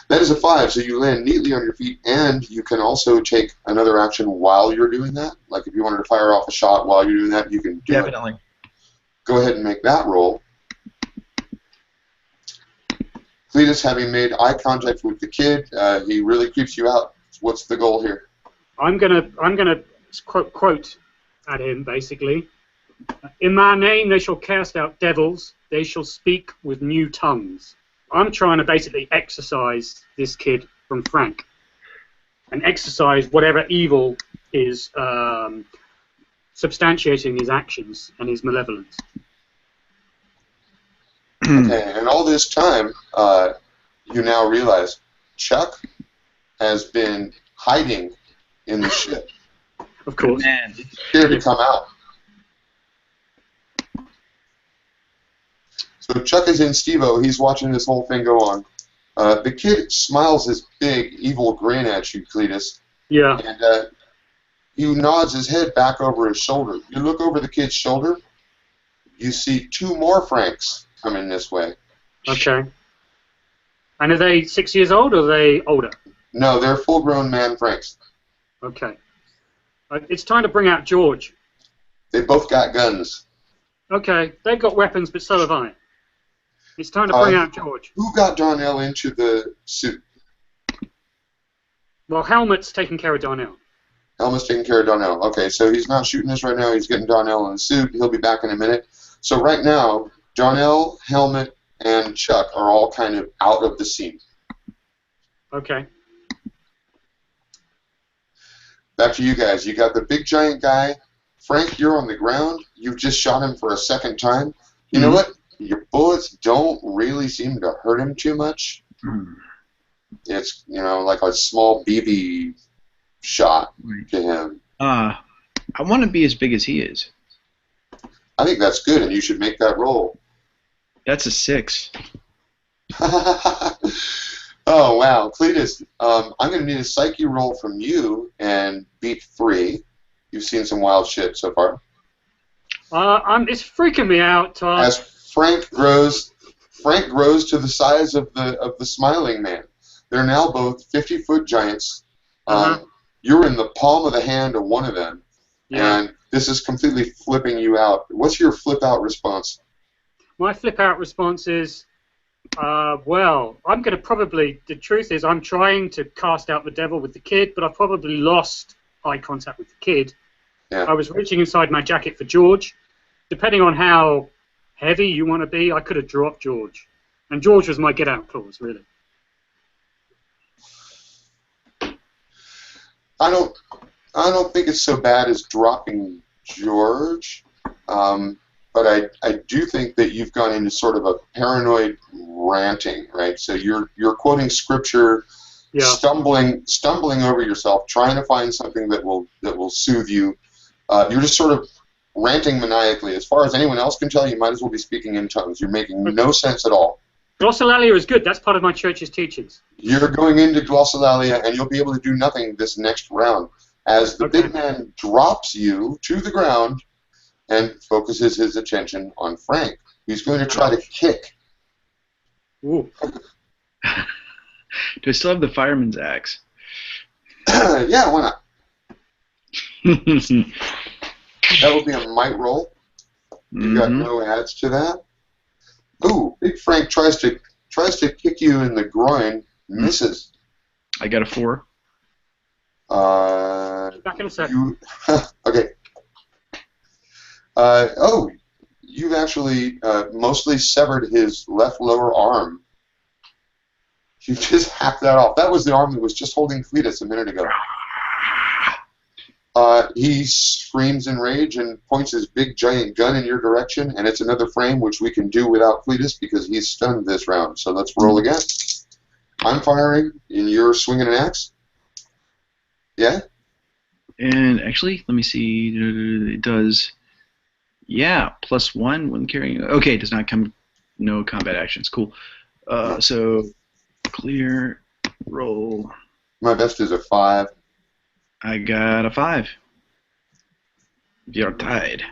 That is a 5, so you land neatly on your feet, and you can also take another action while you're doing that. Like if you wanted to fire off a shot while you're doing that, you can do Definitely. it. Go ahead and make that roll. Cletus, having made eye contact with the kid, he really creeps you out. What's the goal here? I'm gonna quote at him basically. In my name they shall cast out devils. They shall speak with new tongues. I'm trying to basically exorcise this kid from Frank, and exorcise whatever evil is substantiating his actions and his malevolence. Okay, and all this time, you now realize Chuck has been hiding in the ship. Of course. Man. Here to come out. So Chuck is in Steve-O. He's watching this whole thing go on. The kid smiles his big, evil grin at you, Cletus. Yeah. And he nods his head back over his shoulder. You look over the kid's shoulder. You see 2 more Franks coming this way. Okay. And are they 6 years old or are they older? No, they're full-grown man Franks. Okay. It's time to bring out George. They both got guns. Okay, they've got weapons, but so have I. It's time to bring out George. Who got Donnell into the suit? Well, Helmet's taking care of Darnell. Helmet's taking care of Donnell. Okay, so he's not shooting us right now. He's getting Donnell in the suit. He'll be back in a minute. So right now, Donnell, Helmet, and Chuck are all kind of out of the scene. Okay. Back to you guys. You got the big giant guy. Frank, you're on the ground. You've just shot him for a second time. You know what? Your bullets don't really seem to hurt him too much. It's, like a small BB shot to him. I want to be as big as he is. I think that's good, and you should make that roll. That's a 6. Oh, wow. Cletus, I'm going to need a psyche roll from you and beat 3. You've seen some wild shit so far. It's freaking me out, Todd. As Frank grows Frank grows to the size of the smiling man. They're now both 50-foot giants. You're in the palm of the hand of one of them, and this is completely flipping you out. What's your flip out response? My flip out response is, well, I'm going to probably, the truth is I'm trying to cast out the devil with the kid, but I've probably lost eye contact with the kid. Yeah. I was reaching inside my jacket for George. Depending on how heavy you want to be, I could have dropped George. And George was my get out clause, really. I don't think it's so bad as dropping George, but I do think that you've gone into sort of a paranoid ranting, right? So you're quoting scripture, stumbling over yourself, trying to find something that will soothe you. You're just sort of ranting maniacally. As far as anyone else can tell, you might as well be speaking in tongues. You're making no sense at all. Glossolalia is good. That's part of my church's teachings. You're going into glossolalia, and you'll be able to do nothing this next round. As the big man drops you to the ground and focuses his attention on Frank. He's going to try to kick. Ooh. Do I still have the fireman's axe? Yeah, why not? That will be a might roll. You've got no adds to that. Ooh, Big Frank tries to kick you in the groin, misses. I got a 4. Back in a second. Okay. You've actually mostly severed his left lower arm. You just hacked that off. That was the arm that was just holding Cletus a minute ago. He screams in rage and points his big giant gun in your direction, and it's another frame, which we can do without Cletus because he's stunned this round. So let's roll again. I'm firing, and you're swinging an axe? Yeah? And actually, let me see. It does, +1 when carrying. Okay, it does not come. No combat actions. Cool. So clear, roll. My best is a 5. I got a 5. You're tied.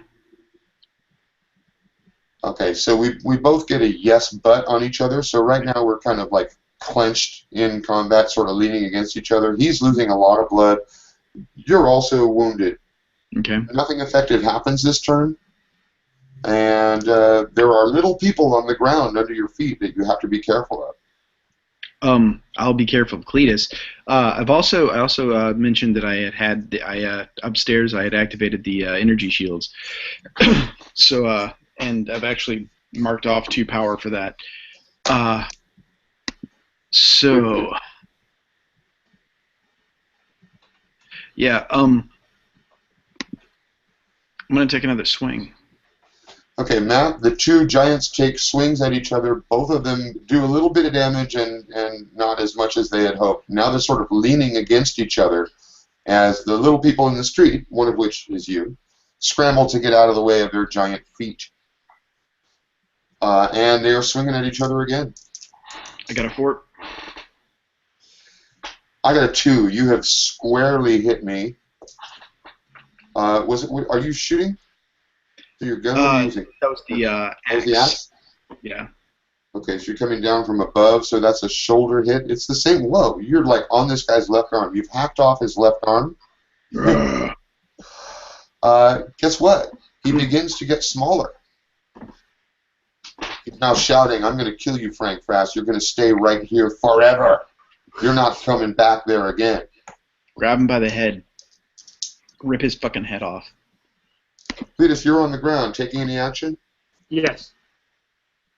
Okay, so we both get a yes but on each other. So right now we're kind of like clenched in combat, sort of leaning against each other. He's losing a lot of blood. You're also wounded. Okay. Nothing effective happens this turn. And there are little people on the ground under your feet that you have to be careful of. I'll be careful of Cletus. I also mentioned that I upstairs I had activated the energy shields. So and I've actually marked off 2 power for that. So yeah, I'm gonna take another swing. Okay, Matt, the 2 giants take swings at each other. Both of them do a little bit of damage and not as much as they had hoped. Now they're sort of leaning against each other as the little people in the street, one of which is you, scramble to get out of the way of their giant feet. And they are swinging at each other again. I got a 4. I got a 2. You have squarely hit me. Are you shooting? Your gun? What are you using? That was the axe. That was the axe? Yeah. Okay, so you're coming down from above, so that's a shoulder hit. It's the same. Whoa, you're like on this guy's left arm. You've hacked off his left arm. Guess what? He begins to get smaller. He's now shouting, "I'm going to kill you, Frank Frass. You're going to stay right here forever. You're not coming back there again." Grab him by the head. Rip his fucking head off. Cletus, you're on the ground. Taking any action? Yes.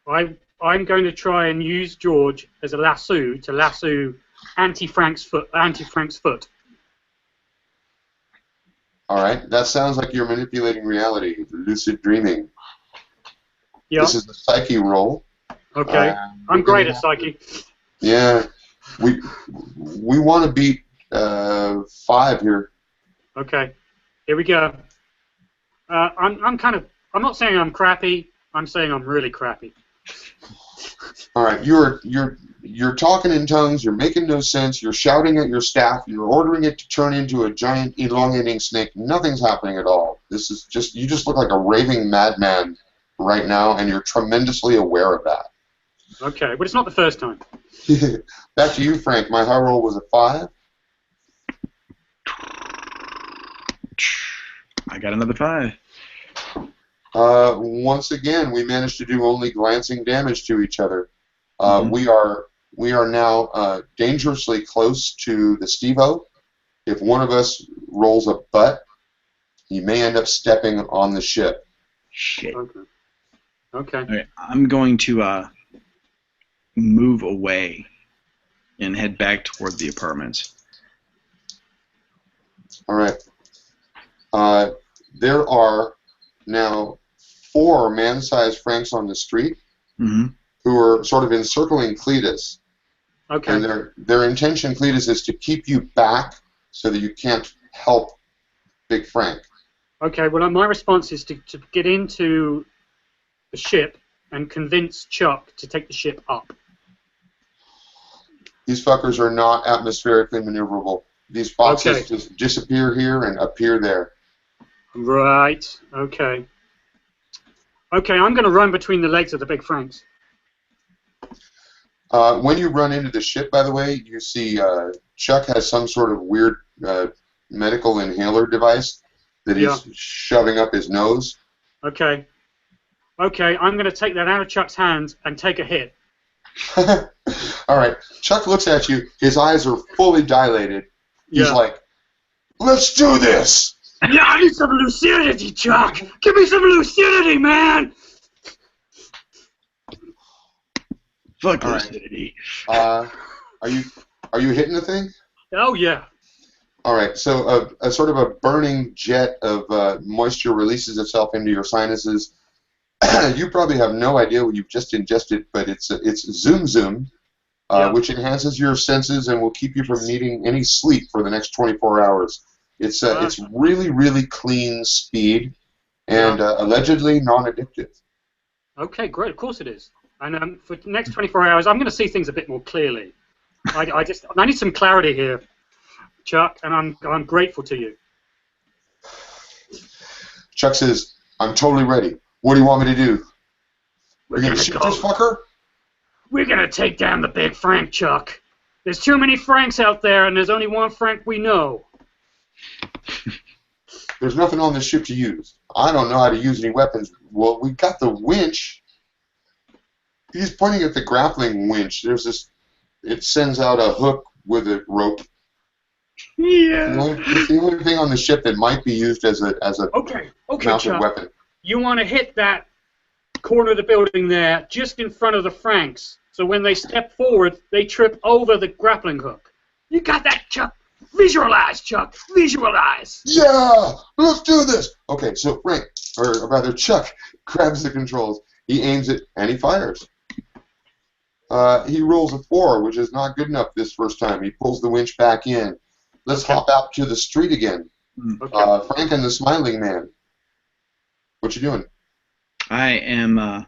I'm going to try and use George as a lasso to lasso anti-Frank's foot. All right. That sounds like you're manipulating reality, lucid dreaming. Yeah. This is the psyche roll. Okay. I'm great at psyche. Yeah. We want to beat 5 here. Okay. Here we go. I'm not saying I'm crappy. I'm saying I'm really crappy. All right, you're talking in tongues. You're making no sense. You're shouting at your staff. You're ordering it to turn into a giant elongating snake. Nothing's happening at all. This is you just look like a raving madman right now, and you're tremendously aware of that. Okay, but it's not the first time. Back to you, Frank. My high roll was a 5. I got another 5. Once again, we managed to do only glancing damage to each other. We are now dangerously close to the Steve-O. If one of us rolls a butt, he may end up stepping on the ship. Shit. Okay. All right, I'm going to move away and head back toward the apartments. All right. There are now 4 man-sized Franks on the street who are sort of encircling Cletus. Okay. And their intention, Cletus, is to keep you back so that you can't help Big Frank. Okay, well, my response is to get into the ship and convince Chuck to take the ship up. These fuckers are not atmospherically maneuverable. These boxes just disappear here and appear there. Right, okay. Okay, I'm going to run between the legs of the Big Franks. When you run into the ship, by the way, you see Chuck has some sort of weird medical inhaler device that he's shoving up his nose. Okay. Okay, I'm going to take that out of Chuck's hands and take a hit. All right. Chuck looks at you. His eyes are fully dilated. He's like, "Let's do this." Yeah, I need some lucidity, Chuck. Give me some lucidity, man. Fuck lucidity. Are you hitting the thing? Oh yeah. All right. So a sort of a burning jet of moisture releases itself into your sinuses. You probably have no idea what you've just ingested, but it's Zoom Zoom, which enhances your senses and will keep you from needing any sleep for the next 24 hours. It's really, really clean speed and allegedly non-addictive. Okay, great. Of course it is. And for the next 24 hours, I'm going to see things a bit more clearly. I need some clarity here, Chuck, and I'm grateful to you. Chuck says, "I'm totally ready. What do you want me to do? We're going to shoot this fucker?" We're going to take down the Big Frank, Chuck. There's too many Franks out there, and there's only one Frank we know. There's nothing on this ship to use. I don't know how to use any weapons. Well, we got the winch. He's pointing at the grappling winch. There's this. It sends out a hook with a rope. Yeah. It's the only thing on the ship that might be used as a mounted Chuck. weapon. You want to hit that corner of the building there, just in front of the Franks, so when they step forward, they trip over the grappling hook. You got that, Chuck? Visualize, Chuck. Visualize. Yeah, let's do this. Okay, so Frank, or rather Chuck, grabs the controls. He aims it and he fires. He rolls a 4, which is not good enough this first time. He pulls the winch back in. Let's hop out to the street again. Okay. Frank and the Smiling Man. What you doing? I am. I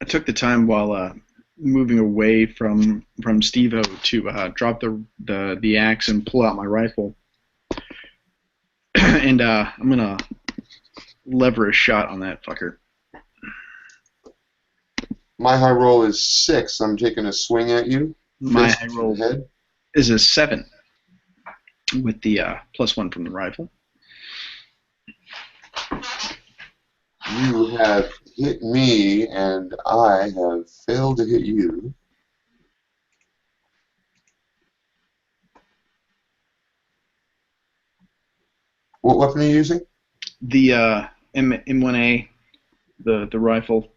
took the time while moving away from Steve-O to drop the axe and pull out my rifle, and I'm gonna lever a shot on that fucker. My high roll is 6. I'm taking a swing at you. My high roll is a 7 with the +1 from the rifle. You have hit me, and I have failed to hit you. What weapon are you using? The M1A, the rifle.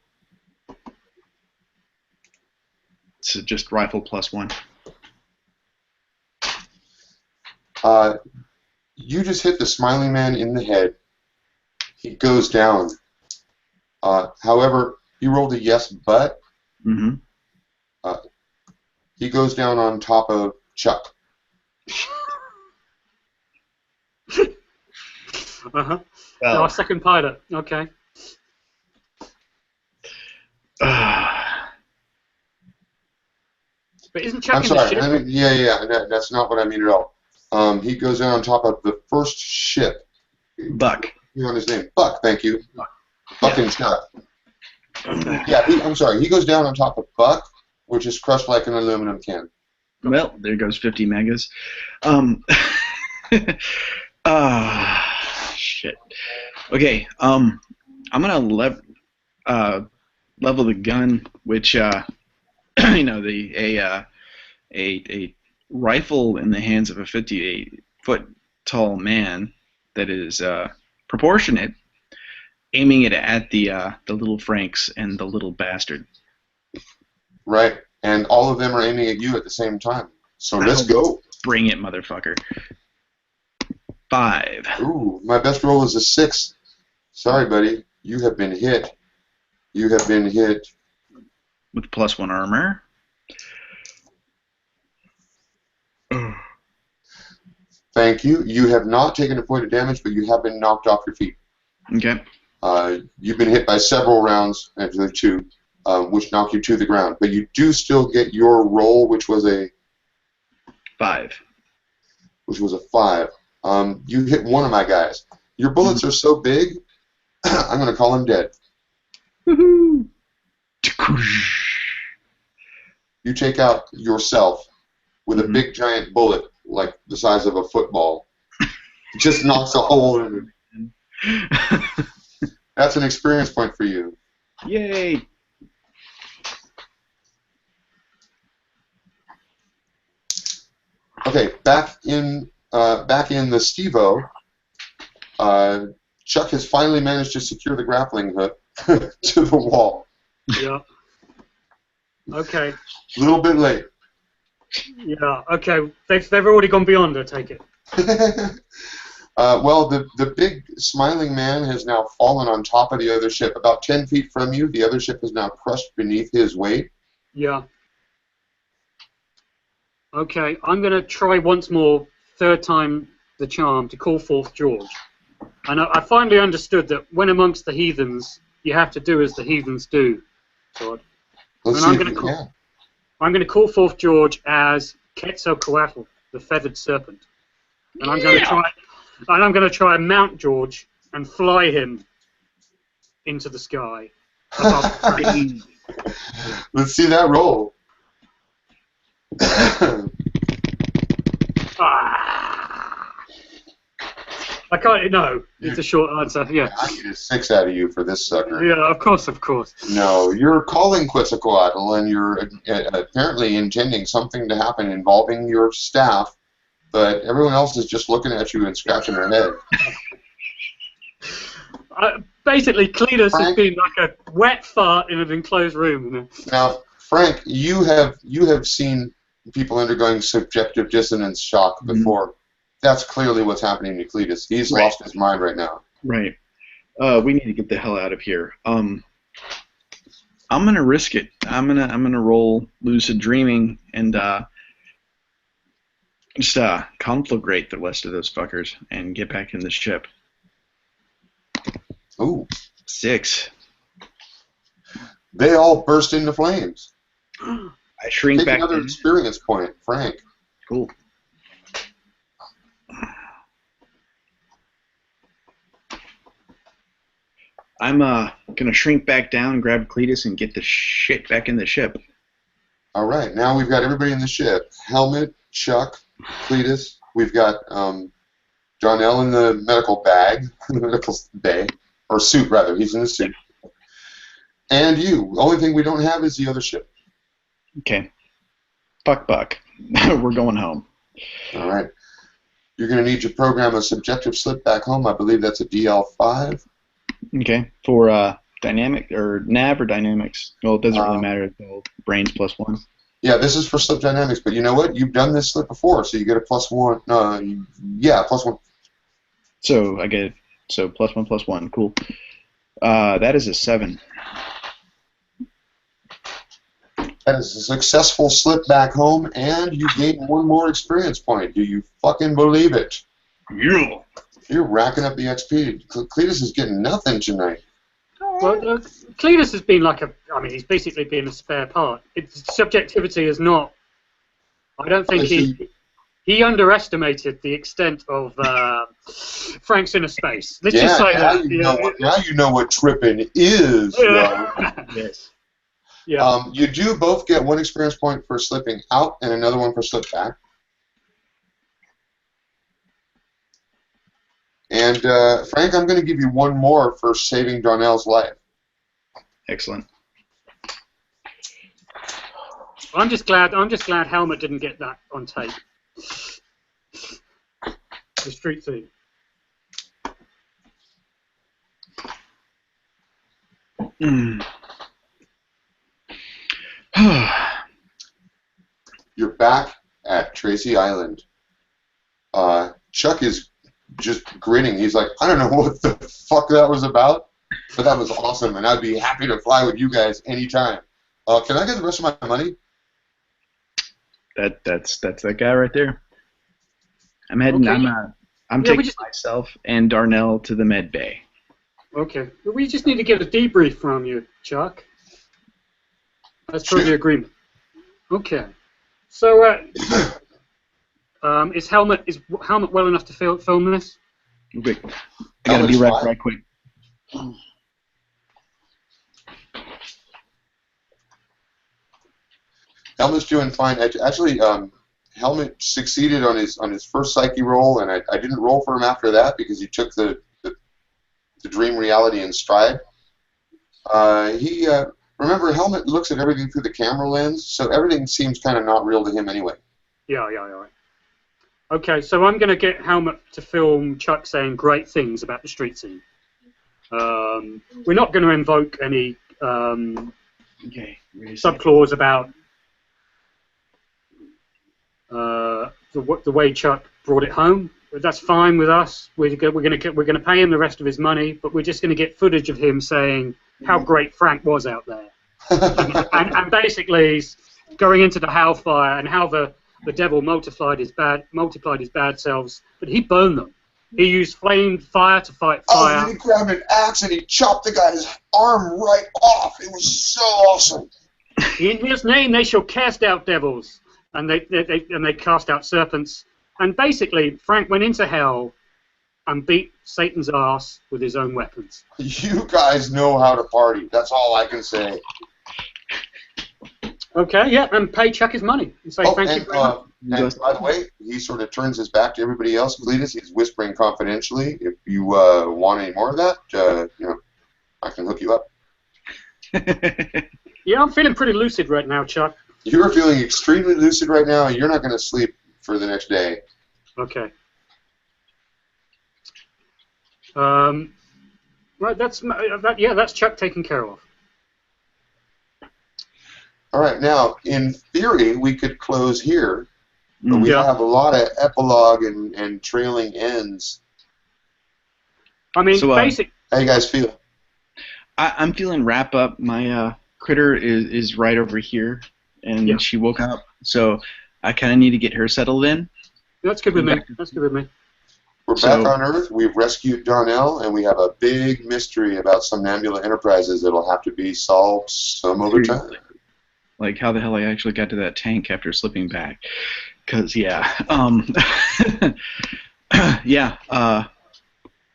It's just rifle +1. You just hit the Smiling Man in the head. He goes down. However, he rolled a yes, but he goes down on top of Chuck. Our second pilot. Okay. But isn't Chuck I'm in sorry. the ship? I mean, yeah. That's not what I mean at all. He goes down on top of the first ship. Buck. You know his name? Buck. Thank you. Buck and Chuck. Okay. Yeah, I'm sorry. He goes down on top of Buck, which is crushed like an aluminum can. Well, there goes 50 megas. Shit. Okay. I'm gonna level the gun, which a rifle in the hands of a 58-foot tall man that is proportionate, aiming it at the little Franks and the little bastard. Right, and all of them are aiming at you at the same time. So let's go. Bring it, motherfucker. 5. Ooh, my best roll is a 6. Sorry, buddy. You have been hit. You have been hit. With +1 armor. Thank you. You have not taken a point of damage, but you have been knocked off your feet. Okay. You've been hit by several rounds, actually 2, which knock you to the ground. But you do still get your roll, which was a 5. Which was a 5. You hit one of my guys. Your bullets are so big, I'm going to call him dead. Woohoo! You take out yourself with a big giant bullet, like the size of a football. It just knocks a hole in it. That's an experience point for you. Yay! Okay, back in the Steve-O, Chuck has finally managed to secure the grappling hook to the wall. Yeah. Okay. A little bit late. Yeah. Okay. They've already gone beyond. I take it. Well, the big smiling man has now fallen on top of the other ship. About 10 feet from you, the other ship is now crushed beneath his weight. Yeah. Okay. I'm going to try once more, third time the charm, to call forth George. And I finally understood that when amongst the heathens, you have to do as the heathens do. Todd. Let's And see I'm if going you to call. can. I'm going to call forth George as Quetzalcoatl, the feathered serpent, and I'm going to try. And I'm going to try and mount George and fly him into the sky. Let's see that roll. I can't. No, it's a short answer. Yeah. I get a 6 out of you for this sucker. Yeah, of course, of course. No, you're calling Quetzalcoatl, and you're apparently intending something to happen involving your staff, but everyone else is just looking at you and scratching their head. Basically, Cletus has been like a wet fart in an enclosed room. You know? Now, Frank, you have seen people undergoing subjective dissonance shock before. That's clearly what's happening to Cletus. He's lost his mind right now. Right. We need to get the hell out of here. I'm gonna risk it. I'm gonna roll lucid dreaming and just conflagrate the rest of those fuckers and get back in the ship. Ooh. 6. They all burst into flames. I shrink Take back. another experience point, Frank. Cool. I'm gonna shrink back down, grab Cletus, and get the shit back in the ship. All right, now we've got everybody in the ship. Helmet, Chuck, Cletus. We've got John-L in the medical bag, the medical bay, or suit rather. He's in the suit. And you. The only thing we don't have is the other ship. Okay. Fuck Buck. We're going home. All right. You're going to need to program a subjective slip back home. I believe that's a DL5. Okay. For dynamic or nav or dynamics? Well, it doesn't really matter. It's all brains +1. Yeah, this is for slip dynamics, but you know what? You've done this slip before, so you get a +1. +1. So I get +1/+1. Cool. That is a 7. That is a successful slip back home, and you gain 1 more experience point. Do you fucking believe it? Yeah. You're racking up the XP. Cletus is getting nothing tonight. Well, Cletus has been like he's basically been a spare part. Subjectivity is not. I don't think he underestimated the extent of Frank's inner space. Let's just say now that. Now you know what tripping is, bro. Yes. Yeah. You do both get 1 experience point for slipping out and another one for slip back. And Frank, I'm going to give you 1 more for saving Darnell's life. Excellent. I'm just glad Helmet didn't get that on tape. The street scene. You're back at Tracy Island. Chuck is just grinning. He's like, I don't know what the fuck that was about, but that was awesome, and I'd be happy to fly with you guys anytime. Can I get the rest of my money? That's that guy right there. I'm heading. Okay. I'm taking myself and Darnell to the med bay. Okay. We just need to get a debrief from you, Chuck. That's per the agreement. Okay. So, is Helmet well enough to film this? Quick. I gotta be right quick. Helmet's doing fine. Actually, Helmet succeeded on his first psyche roll, and I didn't roll for him after that because he took the dream reality in stride. Remember, Helmet looks at everything through the camera lens, so everything seems kind of not real to him anyway. Yeah. Okay, so I'm going to get Helmet to film Chuck saying great things about the street scene. We're not going to invoke any subclause about the way Chuck brought it home. That's fine with us. We're going to pay him the rest of his money, but we're just going to get footage of him saying how great Frank was out there, and basically going into the hellfire and how the devil multiplied his bad selves, but he burned them. He used fire to fight fire. Oh, he grabbed an axe and he chopped the guy's arm right off. It was so awesome. In his name they shall cast out devils, and they cast out serpents. And basically, Frank went into hell and beat Satan's ass with his own weapons. You guys know how to party. That's all I can say. Okay, yeah, and pay Chuck his money and say thank you very much. And by the way, he sort of turns his back to everybody else. Cletus, he's whispering confidentially. If you want any more of that, I can hook you up. Yeah, I'm feeling pretty lucid right now, Chuck. You're feeling extremely lucid right now, and you're not going to sleep for the next day. Okay. Right, that's Chuck taken care of. All right, now, in theory, we could close here, but we have a lot of epilogue and trailing ends. I mean, so, how you guys feel? I'm feeling wrap up. My critter is right over here, and she woke up, so I kind of need to get her settled in. That's good with me. That's good with me. We're back on Earth. We've rescued Darnell, and we have a big mystery about Somnambula Enterprises that'll have to be solved some other time. Like how the hell I actually got to that tank after slipping back. Because, I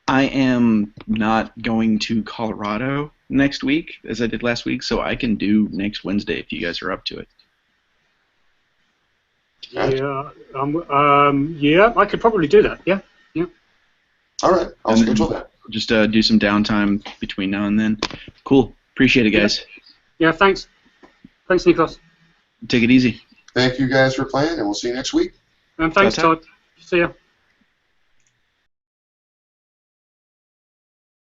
am not going to Colorado next week, as I did last week, so I can do next Wednesday if you guys are up to it. Yeah, I could probably do that. Yeah. All right, I'll schedule that. Just do some downtime between now and then. Cool. Appreciate it, guys. Yeah, thanks. Thanks, Nikos. Take it easy. Thank you guys for playing, and we'll see you next week. And thanks, Todd. See ya.